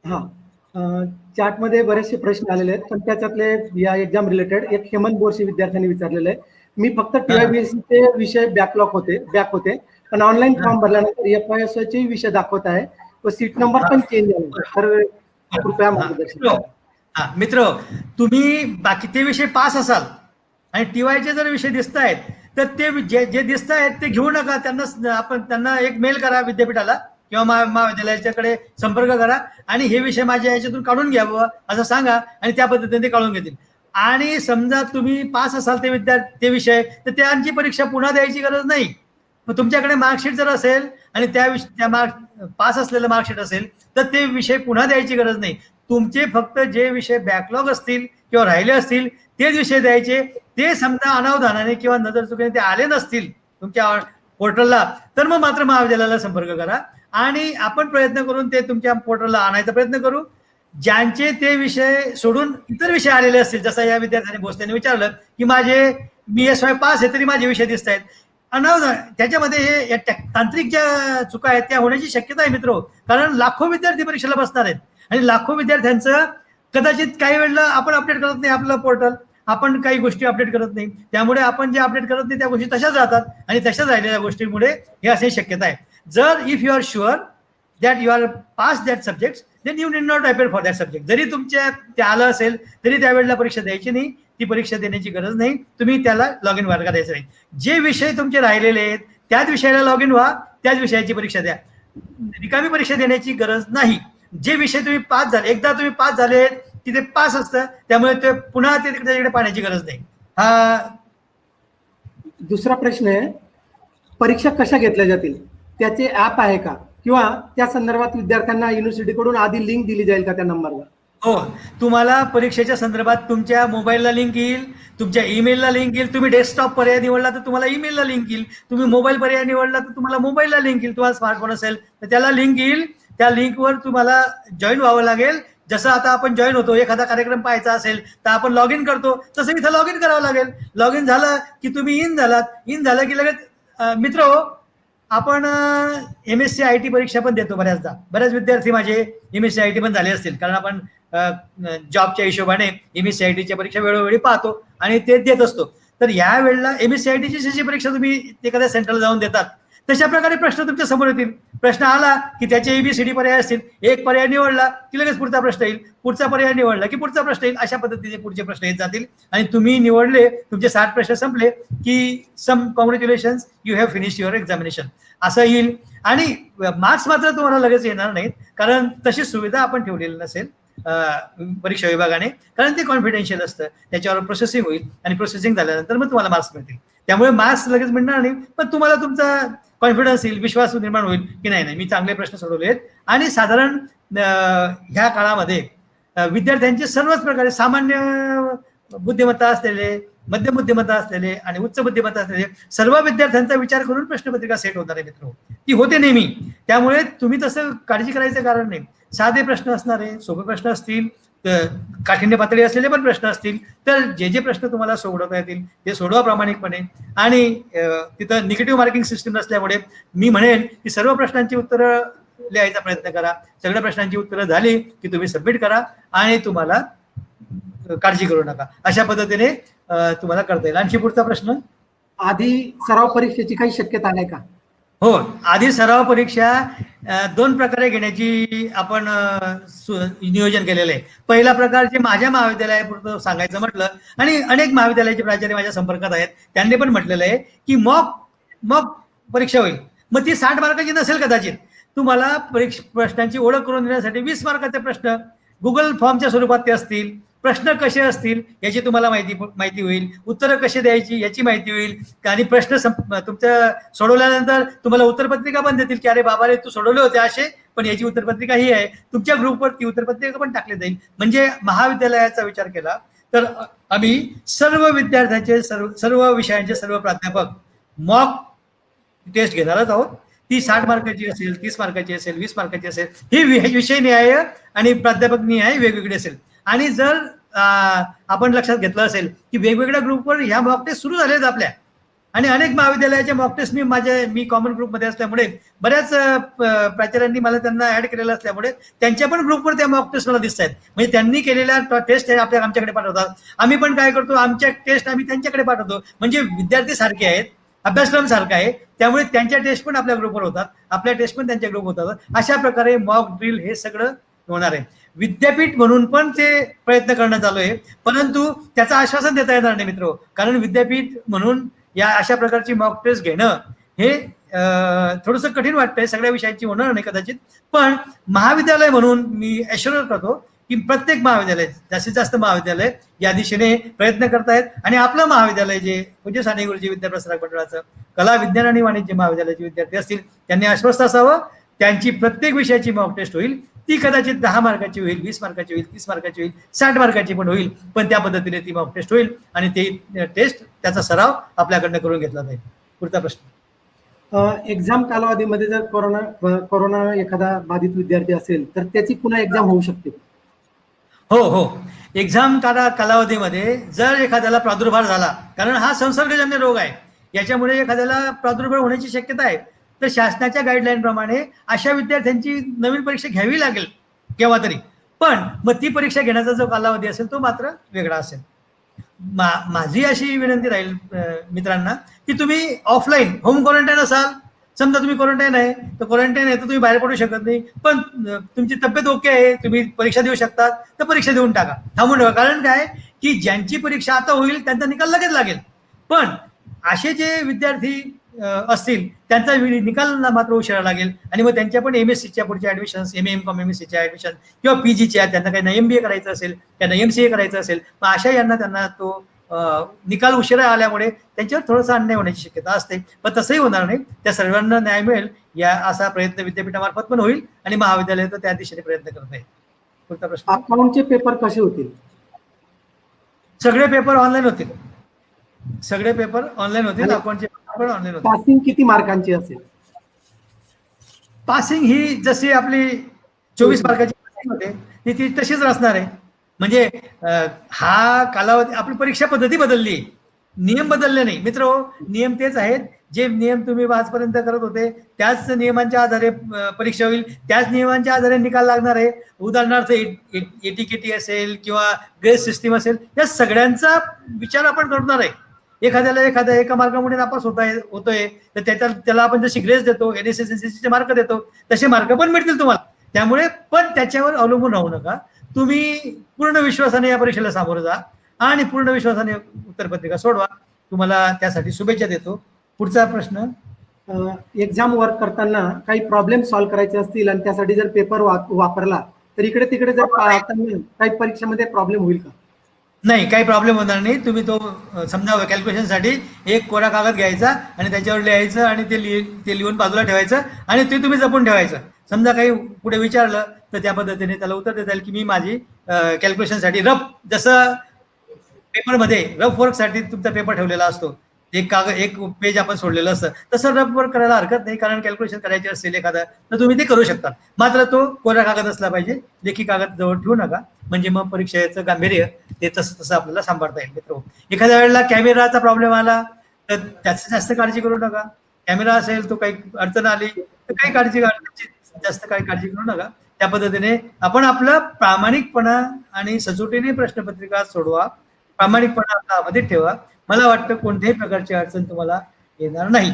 A: हा, चॅटमध्ये बरेचसे प्रश्न आलेले आहेत, पण त्याच्यातले या एक्झाम रिलेटेड एक हेमंत बोरसे विद्यार्थ्यांनी विचारलेलं आहे. मी फक्त TYBSचे विषय बॅक होते, पण ऑनलाईन फॉर्म भरल्यानंतर FYSचे विषय दाखवत आहे व सीट नंबर पण चेंज झाला, तर कृपया मार्गदर्शन.
C: हा मित्र, तुम्ही बाकी ते विषय पास असाल आणि टीवायचे जर विषय दिसत आहेत तर ते जे दिसत आहेत ते घेऊ नका. त्यांना एक मेल करा विद्यापीठाला किंवा महाविद्यालयाच्याकडे संपर्क करा आणि हे विषय माझ्या याच्यातून काढून घ्यावं असं सांगा आणि त्या पद्धतीने ते काढून घेतील. आणि समजा तुम्ही पास असाल ते विषय, तर त्यांची परीक्षा पुन्हा द्यायची गरज नाही. मग तुमच्याकडे मार्कशीट जर असेल आणि त्या पास असलेलं मार्कशीट असेल तर ते विषय पुन्हा द्यायची गरज नाही. तुमचे फक्त जे विषय बॅकलॉग असतील किंवा राहिले असतील तेच विषय द्यायचे. ते समजा अनावधानाने किंवा नजर चुकीने ते आले नसतील तुमच्या पोर्टलला, तर मग मात्र महाविद्यालयाला संपर्क करा आणि आपण प्रयत्न करून ते तुमच्या पोर्टलला आणायचा प्रयत्न करू. ज्यांचे ते विषय सोडून इतर विषय आलेले असतील, जसं या विद्यार्थ्याने भोसलेने विचारलं की मी SY पास आहे तरी माझे विषय दिसत आहेत, अनावधान, त्याच्यामध्ये हे तांत्रिक ज्या चुका आहेत त्या होण्याची शक्यता आहे मित्र. कारण लाखो विद्यार्थी परीक्षेला बसणार आहेत आणि लाखो विद्यार्थ्यांचं कदाचित काही वेळेला आपण अपडेट करत नाही आपलं पोर्टल, आपण काही गोष्टी अपडेट करत नाही, त्यामुळे आपण जे अपडेट करत नाही त्या गोष्टी तशाच राहतात आणि तशाच राहिलेल्या गोष्टींमुळे हे असे शक्यता आहे. जर if you are sure that you are pass that subject, then you need not appear for that subject. जरी तुमच्या ते आलं असेल तरी त्यावेळेला परीक्षा द्यायची नाही, ती परीक्षा देण्याची गरज नाही, तुम्ही त्याला लॉग इन वर्ग द्यायचं नाही. जे विषय तुमचे राहिलेले आहेत त्याच विषयाला लॉग इन व्हा, त्याच विषयाची परीक्षा द्या, रिकामी परीक्षा देण्याची गरज नाही. जे विषय तुम्ही पास झाले, एकदा तुम्ही पास झाले की ते पास असतं, त्यामुळे ते पुन्हा त्याच्याकडे पाहण्याची गरज नाही. हा
A: दुसरा प्रश्न आहे, परीक्षा कशा घेतल्या जातील, त्याचे ऍप आहे का, किंवा त्या संदर्भात विद्यार्थ्यांना युनिव्हर्सिटीकडून आधी लिंक दिली जाईल का त्या नंबरला?
C: हो, तुम्हाला परीक्षेच्या संदर्भात तुमच्या मोबाईलला लिंक येईल, तुमच्या ईमेलला लिंक येईल. तुम्ही डेस्कटॉप पर्याय निवडला तर तुम्हाला ईमेलला लिंक येईल, तुम्ही मोबाईल पर्याय निवडला तर तुम्हाला मोबाईलला लिंक येईल, तुम्हाला स्मार्टफोन असेल तर त्याला लिंक येईल. त्या लिंकवर तुम्हाला जॉईन व्हावं लागेल. जसं आता आपण जॉईन होतो, एखादा कार्यक्रम पाहायचा असेल तर आपण लॉग इन करतो, तसं इथं लॉग इन करावं लागेल. लॉग इन झालं की तुम्ही इन झालं की लगेच मित्र आपण MSc IT परीक्षा पण देतो बऱ्याचदा. बऱ्याच विद्यार्थी माझे MSc IT पण झाले असतील, कारण आपण जॉबच्या हिशोबाने MSc IT च्या परीक्षा वेळोवेळी पाहतो आणि ते देत असतो. तर या वेळेला MSc IT ची परीक्षा तुम्ही एखाद्या सेंटरला जाऊन देतात, तशा प्रकारे प्रश्न तुमच्या समोर येतील. प्रश्न आला की त्याचे ABCD पर्याय असतील, एक पर्याय निवडला की लगेच पुढचा प्रश्न येईल, पुढचा पर्याय निवडला की पुढचा प्रश्न येईल. अशा पद्धतीने पुढचे प्रश्न येत जातील आणि तुम्ही निवडले, तुमचे 60 प्रश्न संपले की सम congratulations, you have finish your examination असं येईल. आणि मार्क्स मात्र तुम्हाला लगेच येणार नाहीत, कारण तशी सुविधा आपण ठेवलेली नसेल परीक्षा विभागाने, कारण ते कॉन्फिडेन्शियल असतं, त्याच्यावर प्रोसेसिंग होईल आणि प्रोसेसिंग झाल्यानंतर मग तुम्हाला मार्क्स मिळतील. त्यामुळे मार्क्स लगेच मिळणार नाही, पण तुम्हाला तुमचा कॉन्फिडन्स येईल, विश्वास निर्माण होईल की नाही मी चांगले प्रश्न सोडवले आहेत. आणि साधारण ह्या काळामध्ये विद्यार्थ्यांचे सर्वच प्रकारे सामान्य बुद्धिमत्ता असलेले, मध्यम बुद्धिमत्ता असलेले आणि उच्च बुद्धिमत्ता असलेले सर्व विद्यार्थ्यांचा विचार करून प्रश्नपत्रिका सेट होणार आहे मित्र, ती होते नेहमी. त्यामुळे तुम्ही तसं काळजी करायचं कारण नाही. साधे प्रश्न असणार आहे, सोपे प्रश्न असतील, काठिण्य पातळी असलेले पण प्रश्न असतील, तर जे जे प्रश्न तुम्हाला सोडवता येतील ते सोडवा प्रामाणिकपणे. आणि तिथं निगेटिव्ह मार्किंग सिस्टीम नसल्यामुळे मी म्हणेन की सर्व प्रश्नांची उत्तरं लिहायचा प्रयत्न करा. सगळ्या प्रश्नांची उत्तरं झाली की तुम्ही सबमिट करा आणि तुम्हाला काळजी करू नका. अशा पद्धतीने तुम्हाला करता येईल. आणखी पुढचा प्रश्न,
A: आधी सराव परीक्षेची काही शक्यता आहे का?
C: हो, आधी सराव परीक्षा 2 प्रकारे घेण्याची आपण नियोजन केलेलं आहे. पहिला प्रकार जे माझ्या महाविद्यालयापुरतं सांगायचं म्हटलं, आणि अनेक महाविद्यालयाचे प्राचार्य माझ्या संपर्कात आहेत, त्यांनी पण म्हटलेलं आहे की मॉक परीक्षा होईल. मग ती 60 मार्काची नसेल कदाचित. तुम्हाला प्रश्नांची ओळख करून देण्यासाठी 20 मार्काचे प्रश्न गुगल फॉर्मच्या स्वरूपात ते असतील. प्रश्न कसे असतील याची तुम्हाला माहिती होईल, उत्तरं कशी द्यायची याची माहिती होईल. आणि प्रश्न तुमच्या सोडवल्यानंतर तुम्हाला उत्तरपत्रिका पण देतील की अरे बाबा रे तू सोडवले होते असे, पण याची उत्तरपत्रिका ही आहे. तुमच्या ग्रुपवर ती उत्तरपत्रिका पण टाकली जाईल. म्हणजे महाविद्यालयाचा विचार केला तर आम्ही सर्व विद्यार्थ्यांचे सर्व विषयांचे सर्व प्राध्यापक मॉक टेस्ट घेणारच आहोत. ती 60 मार्काची असेल, 30 मार्काची असेल, 20 मार्काची असेल, ही विषय निहाय आणि प्राध्यापक निहाय वेगवेगळी असेल. आणि जर आपण लक्षात घेतलं असेल की वेगवेगळ्या ग्रुपवर ह्या मॉक टेस्ट सुरू झालेत आपल्या, आणि अनेक महाविद्यालयाच्या मॉक टेस्ट मी कॉमन ग्रुपमध्ये असल्यामुळे बऱ्याच प्राचार्यांनी मला त्यांना ऍड केलेलं असल्यामुळे त्यांच्या पण ग्रुपवर त्या मॉक टेस्ट मला दिसत आहेत. म्हणजे त्यांनी केलेल्या टेस्ट आमच्याकडे पाठवतात, आम्ही पण काय करतो आमच्या टेस्ट आम्ही त्यांच्याकडे पाठवतो. म्हणजे विद्यार्थी सारखे आहेत, अभ्यासक्रम सारखा आहे, त्यामुळे त्यांच्या टेस्ट पण आपल्या ग्रुपवर होतात, आपल्या टेस्ट पण त्यांच्या ग्रुप होतात. अशा प्रकारे मॉक ड्रिल हे सगळं होणार आहे. विद्यापीठ म्हणून पण ते प्रयत्न करणं चालू आहे, परंतु त्याचं आश्वासन देता येणार नाही मित्र, कारण विद्यापीठ म्हणून या अशा प्रकारची मॉक टेस्ट घेणं हे थोडंसं कठीण वाटतंय. सगळ्या विषयांची होणार नाही कदाचित, पण महाविद्यालय म्हणून मी ॲश्युअर करतो की प्रत्येक महाविद्यालय, जास्तीत जास्त महाविद्यालय या दिशेने प्रयत्न करतायत. आणि आपलं महाविद्यालय जे पूज्य साने गुरुजी विद्याप्रसारक मंडळाचं कला, विज्ञान आणि वाणिज्य महाविद्यालयाचे विद्यार्थी असतील त्यांनी आश्वस्त असावं. त्यांची प्रत्येक विषयाची मॉक टेस्ट होईल, ती कदाचित 10 मार्काची होईल, 20 मार्काची होईल, 30 मार्काची होईल, 60 मार्काची पण होईल, पण त्या पद्धतीने ती मॉक टेस्ट होईल आणि ती टेस्ट त्याचा सराव आपल्याकडनं करून घेतला जाईल. पुढचा प्रश्न,
A: एक्झाम कालावधीमध्ये जर कोरोना एखादा बाधित विद्यार्थी असेल तर त्याची पुन्हा एक्झाम होऊ शकते?
C: हो, एक्झाम कालावधीमध्ये जर एखाद्याला प्रादुर्भाव झाला, कारण हा संसर्गजन्य रोग आहे, याच्यामुळे एखाद्याला प्रादुर्भाव होण्याची शक्यता आहे, तर शासनाच्या गाईडलाईन प्रमाणे अशा विद्यार्थ्यांची नवीन परीक्षा घ्यावी लागेल केव्हा तरी. पण मग ती परीक्षा घेण्याचा जो कालावधी असेल तो मात्र वेगळा असेल. माझी अशी विनंती राहील मित्रांना की तुम्ही ऑफलाईन होम क्वारंटाईन असाल, समजा तुम्ही क्वारंटाईन आहे तर क्वारंटाईन आहे तर तुम्ही बाहेर पडू शकत नाही, पण तुमची तब्येत ओके आहे, तुम्ही परीक्षा देऊ शकता, तर परीक्षा देऊन टाका, थांबून ठेवा. कारण काय की ज्यांची परीक्षा आता होईल त्यांचा निकाल लगेच लागेल, पण असे जे विद्यार्थी असतील त्यांचा निकाल मात्र उशिरा लागेल. आणि मग त्यांच्या पण MSCच्या पुढच्या ऍडमिशन, MA MSCच्या ऍडमिशन किंवा PGच्या, त्यांना काही MBA करायचं असेल, त्यांना MCA करायचं असेल, मग अशा यांना त्यांना तो निकाल उशिरा आल्यामुळे त्यांच्यावर थोडासा अन्याय होण्याची शक्यता असते. पण तसंही होणार नाही, त्या सर्वांना न्याय मिळेल या असा प्रयत्न विद्यापीठामार्फत पण होईल आणि महाविद्यालय तर त्या दिशेने प्रयत्न करत आहे. पुढचा प्रश्न,
A: अकाउंटचे पेपर कसे होतील?
C: सगळे पेपर ऑनलाईन होतील. सगळे पेपर ऑनलाईन होतील, अकाउंटचे पेपर ऑनलाईन होतील.
A: पासिंग किती मार्कांची असेल?
C: पासिंग ही जशी आपली 24 मार्काची पासिंग होते ती तशीच असणार आहे. म्हणजे हा कालावधी, आपली परीक्षा पद्धती बदलली, नियम बदलले नाही मित्र, नियम तेच आहेत. जे नियम तुम्ही आजपर्यंत करत होते त्याच नियमांच्या आधारे परीक्षा होईल, त्याच नियमांच्या आधारे निकाल लागणार आहे. उदाहरणार्थ एटीकेटी असेल किंवा ग्रेस सिस्टीम असेल, या सगळ्यांचा विचार आपण करणार आहे. एखाद्याला एका मार्कामुळे नापास होतोय तर त्याला आपण जशी ग्रेस देतो, NSS NCC चे मार्क देतो, तसे मार्क पण मिळतील तुम्हाला. त्यामुळे पण त्याच्यावर अवलंबून राहू नका. तुम्ही पूर्ण विश्वासाने या परीक्षेला सामोरं जा आणि पूर्ण विश्वासाने उत्तरपत्रिका सोडवा. तुम्हाला त्यासाठी शुभेच्छा देतो. पुढचा प्रश्न.
A: एक्झाम वर्क करताना काही प्रॉब्लेम सॉल्व्ह करायचे असतील आणि त्यासाठी जर पेपर वापरला तर इकडे तिकडे जर पाहताना काही परीक्षेमध्ये प्रॉब्लेम होईल का?
C: नाही, काही प्रॉब्लेम होणार नाही. तुम्ही तो समजा कॅल्क्युलेशनसाठी एक कोरा कागद घ्यायचा आणि त्याच्यावर लिहायचं आणि ते लिहून बाजूला ठेवायचं आणि ते तुम्ही जपून ठेवायचं. समजा काही पुढे विचारलं तर त्या पद्धतीने त्याला उत्तर देता येईल की मी माझी कॅल्क्युलेशनसाठी जसं पेपरमध्ये रफ वर्कसाठी तुमचा पेपर ठेवलेला असतो, एक पेज आपण सोडलेलं असतं, तसं रफ वर्क करायला हरकत नाही. कारण कॅल्क्युलेशन करायचे असेल एखादा तर तुम्ही ते करू शकता. मात्र तो कोरा कागद असला पाहिजे, लेखी कागद जवळ ठेवू नका. म्हणजे मग परीक्षेचं गांभीर्य ते तसं आपल्याला सांभाळता येईल. मित्र, एखाद्या वेळेला कॅमेराचा प्रॉब्लेम आला तर त्याची जास्त काळजी करू नका. कॅमेरा असेल तो काही अडचण आली तर जास्त काही काळजी करू नका. त्या पद्धतीने आपण आपलं प्रामाणिकपणा आणि सचोटीने प्रश्नपत्रिका सोडवा. प्रामाणिकपणा आपला अवधीत ठेवा. मला वाटतं कोणत्याही प्रकारची अडचण तुम्हाला येणार नाही.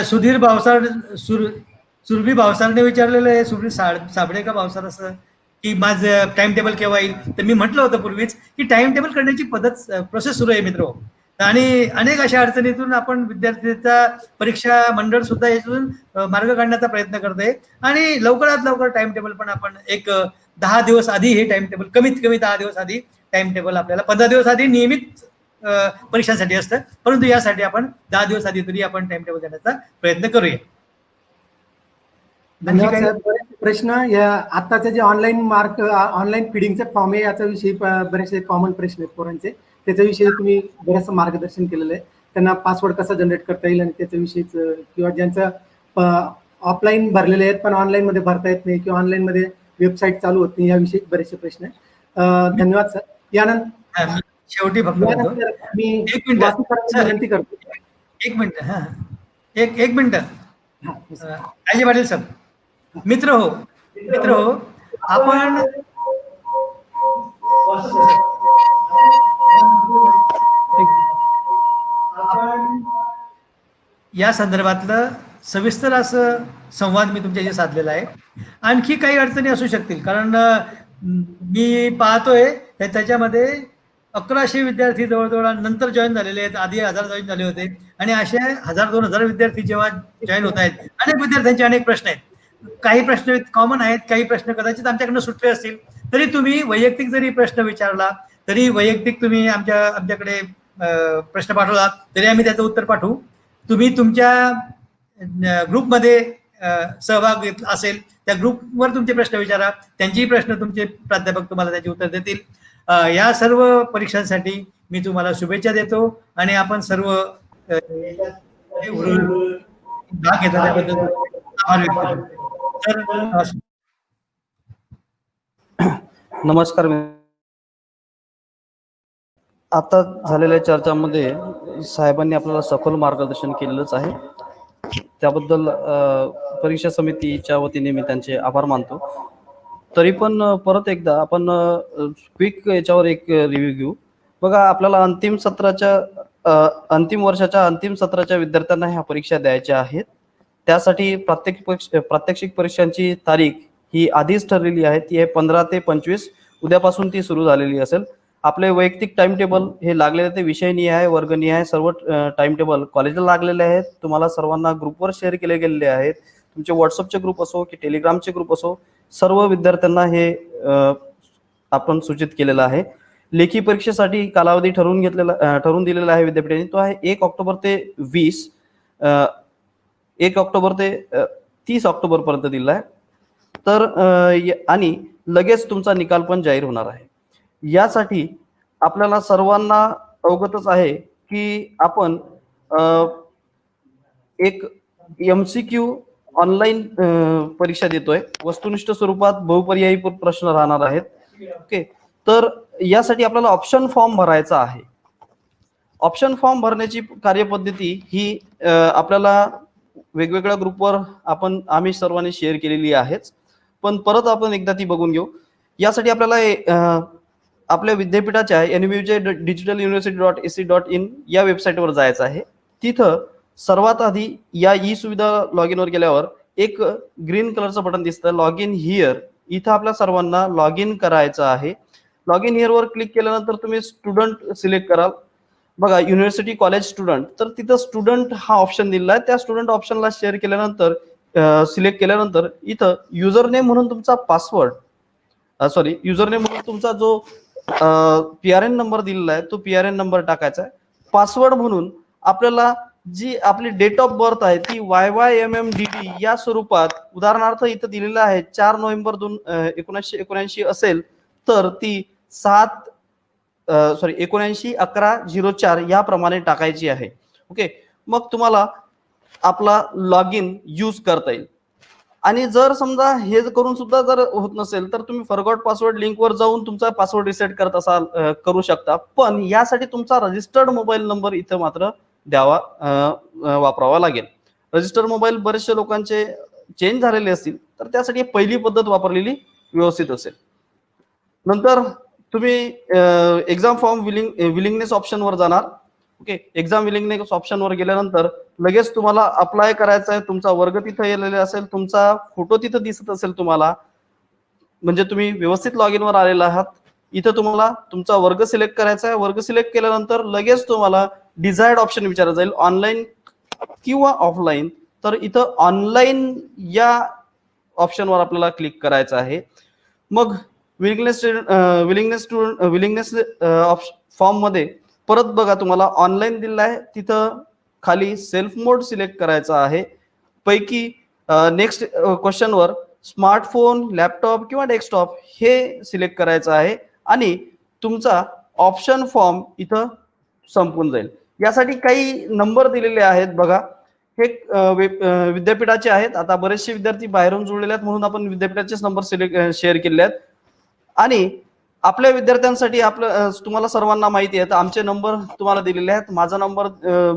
C: सुरभी भावसारने विचारलेलं आहे, सुरभी साबळे का भावसार, असं की माझं टाइम टेबल केव्हा येईल. तर मी म्हटलं होतं पूर्वीच की टाइम टेबल करण्याची प्रोसेस सुरू आहे मित्र. आणि अनेक अशा अडचणीतून आपण विद्यार्थ्यांचा परीक्षा मंडळ सुद्धा यातून मार्ग काढण्याचा प्रयत्न करते आणि लवकरात लवकर टाइम टेबल पण आपण एक 10 दिवस आधी हे टाइम टेबल, कमीत कमी 10 दिवस आधी टाइम टेबल आपल्याला 15 दिवस आधी नियमित परीक्षांसाठी असतं, परंतु यासाठी आपण 10 दिवस आधी तरी आपण टाइम टेबल देण्याचा प्रयत्न करूया.
A: प्रश्न या आताचे जे ऑनलाईन फिडिंगचे फॉर्म आहे याच्याविषयी बरेचसे कॉमन प्रश्न आहेत पोरांचे. त्याच्याविषयी तुम्ही बरंचसं मार्गदर्शन केलेलं आहे. त्यांना पासवर्ड कसा जनरेट करता येईल आणि त्याच्याविषयीच, किंवा ज्यांचं ऑफलाईन भरलेले आहेत पण ऑनलाईन मध्ये भरता येत नाही किंवा ऑनलाईन मध्ये वेबसाईट चालू होत नाही, याविषयी बरेचसे प्रश्न आहेत. धन्यवाद सर. यानंतर
C: शेवटी फक्त
A: मी विनंती करतो.
C: एक मिनिट अजय पाटील सर. मित्र हो आपण या संदर्भातलं सविस्तर असं संवाद मी तुमच्याशी साधलेला आहे. आणखी काही अडचणी असू शकतील, कारण मी पाहतोय त्याच्यामध्ये 1100 विद्यार्थी जवळजवळ नंतर जॉईन झालेले आहेत. आधी 1000 जॉईन झाले होते आणि असे 1000-2000 विद्यार्थी जेव्हा जॉईन होत आहेत, अनेक विद्यार्थ्यांचे अनेक प्रश्न आहेत. काही प्रश्न कॉमन आहेत, काही प्रश्न कदाचित आमच्याकडनं सुटले असतील. तरी तुम्ही वैयक्तिक जरी प्रश्न विचारला, तरी वैयक्तिक तुम्ही आमच्याकडे प्रश्न पाठवला तरी आम्ही त्याचं उत्तर पाठवू. तुम्ही तुमच्या ग्रुपमध्ये सहभाग घेतला असेल, त्या ग्रुपवर तुमचे प्रश्न विचारा. त्यांचेही प्रश्न तुमचे प्राध्यापक तुम्हाला त्याचे उत्तर देतील. या सर्व परीक्षांसाठी मी तुम्हाला शुभेच्छा देतो आणि आपण सर्व भाग घेतला त्याबद्दल आभार व्यक्त करतो.
D: नमस्कार. आता झालेल्या चर्चामध्ये साहेबांनी आपल्याला सखोल मार्गदर्शन केलेलंच आहे. त्याबद्दल परीक्षा समितीच्या वतीने मी त्यांचे आभार मानतो. तरी पण परत एकदा आपण क्विक याच्यावर एक रिव्ह्यू घेऊ. बघा, आपल्याला अंतिम वर्षाच्या अंतिम सत्राच्या विद्यार्थ्यांना ह्या परीक्षा द्यायच्या आहेत. त्यासाठी प्रात्यक्षिक परीक्षांची तारीख ही आधीच ठरलेली आहे. ती आहे 15 ते 25. उद्यापासून ती सुरू झालेली असेल. आपले वैयक्तिक टाइम टेबल हे लागलेले, ते विषयनिहाय वर्गनिहाय सर्व टाइम टेबल कॉलेजला लागलेले आहेत. तुम्हाला सर्वांना ग्रुपवर शेअर केले गेलेले आहेत. तुमचे व्हॉट्सअपचे ग्रुप असो की टेलिग्रामचे ग्रुप असो, सर्व विद्यार्थ्यांना हे आपण सूचित केलेलं आहे. लेखी परीक्षेसाठी कालावधी ठरवून दिलेला आहे विद्यापीठाने. तो आहे 1 ऑक्टोबर ते 20, 1 ऑक्टोबर ते 30 ऑक्टोबर पर्यंत दिला आहे. तर आणि लगेच तुमचा निकाल पण जाहीर होणार आहे. यासाठी आपल्याला सर्वांना अवगतच आहे की आपण एक MCQ ऑनलाईन परीक्षा देतोय. वस्तुनिष्ठ स्वरूपात बहुपर्यायी प्रश्न राहणार आहेत. ओके, तर यासाठी आपल्याला ऑप्शन फॉर्म भरायचा आहे. ऑप्शन फॉर्म भरण्याची कार्यपद्धती ही आपल्याला वेगवेगळ्या ग्रुपवर आम्ही सर्वांनी शेअर केलेली आहेच, पण परत आपण एकदा ती बघून घेऊ. यासाठी आपल्याला आपल्या विद्यापीठाच्या NVUJ डिजिटल युनिव्हर्सिटी.ac.in या वेबसाईटवर जायचं आहे. तिथं सर्वात आधी या ई सुविधा लॉग इनवर गेल्यावर एक ग्रीन कलरचं बटन दिसतं, लॉग इन हिअर. इथं आपल्या सर्वांना लॉग इन करायचं आहे. लॉग इन हिअरवर क्लिक केल्यानंतर तुम्ही स्टुडंट सिलेक्ट कराल. बघा, युनिव्हर्सिटी कॉलेज स्टुडंट, तर तिथं स्टुडंट हा ऑप्शन दिलेला आहे. त्या स्टुडंट ऑप्शनला शेअर केल्यानंतर सिलेक्ट केल्यानंतर इथं युजर नेम म्हणून तुमचा पासवर्ड युजर नेम म्हणून तुमचा जो PRN नंबर दिलेला आहे तो PRN नंबर टाकायचा आहे. पासवर्ड म्हणून आपल्याला जी आपली डेट ऑफ बर्थ आहे ती YYMMDD या स्वरूपात, उदाहरणार्थ इथं दिलेलं आहे 4 नोव्हेंबर 1979 असेल तर ती 79/11/04 याप्रमाणे टाकायची आहे. ओके, मग तुम्हाला आपला लॉग इन यूज करता येईल. आणि जर समजा हे करून सुद्धा जर होत नसेल तर तुम्ही फॉरगॉट पासवर्ड लिंकवर जाऊन तुमचा पासवर्ड रिसेट करत असाल करू शकता, पण यासाठी तुमचा रजिस्टर्ड मोबाईल नंबर इथं मात्र वापरावा लागेल. रजिस्टर्ड मोबाईल बरेचशे लोकांचे चेंज झालेले असतील तर त्यासाठी पहिली पद्धत वापरलेली व्यवस्थित असेल. नंतर तुम्ही एक्झाम फॉर्म विलिंगनेस ऑप्शनवर जाणार. ओके, एक्झाम विलिंगनेस ऑप्शनवर गेल्यानंतर लगेच तुम्हाला अप्लाय करायचा आहे. तुमचा वर्ग तिथं येलेला असेल, तुमचा फोटो तिथं दिसत असेल तुम्हाला, म्हणजे तुम्ही व्यवस्थित लॉग इनवर आलेला आहात. इथं तुम्हाला तुमचा वर्ग सिलेक्ट करायचा आहे. वर्ग सिलेक्ट केल्यानंतर लगेच तुम्हाला डिझायर्ड ऑप्शन विचारलं जाईल, ऑनलाईन किंवा ऑफलाईन. तर इथं ऑनलाईन या ऑप्शनवर आपल्याला क्लिक करायचं आहे. मग विलिंगनेस फॉर्म मध्ये परत बघा तुम्हाला ऑनलाईन दिलेलं आहे, तिथं खाली सेल्फ मोड सिलेक्ट करायचा आहे. पैकी नेक्स्ट क्वेश्चनवर स्मार्टफोन, लॅपटॉप किंवा डेस्कटॉप हे सिलेक्ट करायचं आहे आणि तुमचा ऑप्शन फॉर्म इथं संपून जाईल. यासाठी काही नंबर दिलेले आहेत बघा, हे विद्यापीठाचे आहेत. आता बरेचसे विद्यार्थी बाहेरून जुळलेले आहेत म्हणून आपण विद्यापीठाचेच नंबर शेअर केले आहेत. आणि आपल्या विद्यार्थ्यांसाठी तुम्हाला सर्वांना माहिती आहे तर आमचे नंबर तुम्हाला दिलेले आहेत. माझा नंबर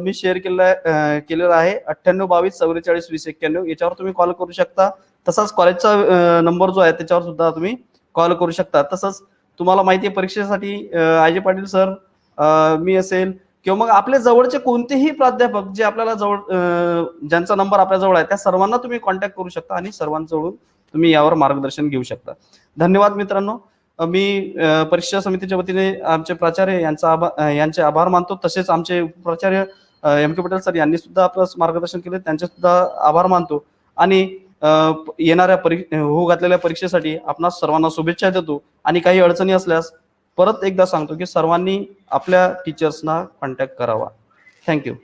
D: मी शेअर केलेला आहे 9822442091. याच्यावर तुम्ही कॉल करू शकता. तसाच कॉलेजचा नंबर जो आहे त्याच्यावर सुद्धा तुम्ही कॉल करू शकता. तसंच तुम्हाला माहिती आहे परीक्षेसाठी IJ पाटील सर, मी असेल किंवा मग आपल्या जवळचे कोणतेही प्राध्यापक जे आपल्याला ज्यांचा नंबर आपल्या जवळ आहे त्या सर्वांना तुम्ही कॉन्टॅक्ट करू शकता आणि सर्वांजवळून तुम्ही यावर मार्गदर्शन घेऊ शकता. धन्यवाद मित्रांनो. मी परीक्षा समितीच्या वतीने आमचे प्राचार्य यांचे आभार मानतो. तसेच आमचे प्राचार्य MK पटेल सर यांनी सुद्धा आपलं मार्गदर्शन केले, त्यांचे सुद्धा आभार मानतो. आणि येणाऱ्या होऊ घातलेल्या परीक्षेसाठी आपणा सर्वांना शुभेच्छा देतो. आणि काही अडचणी असल्यास परत एकदा सांगतो की सर्वांनी आपल्या टीचर्सना कॉन्टॅक्ट करावा. थँक्यू.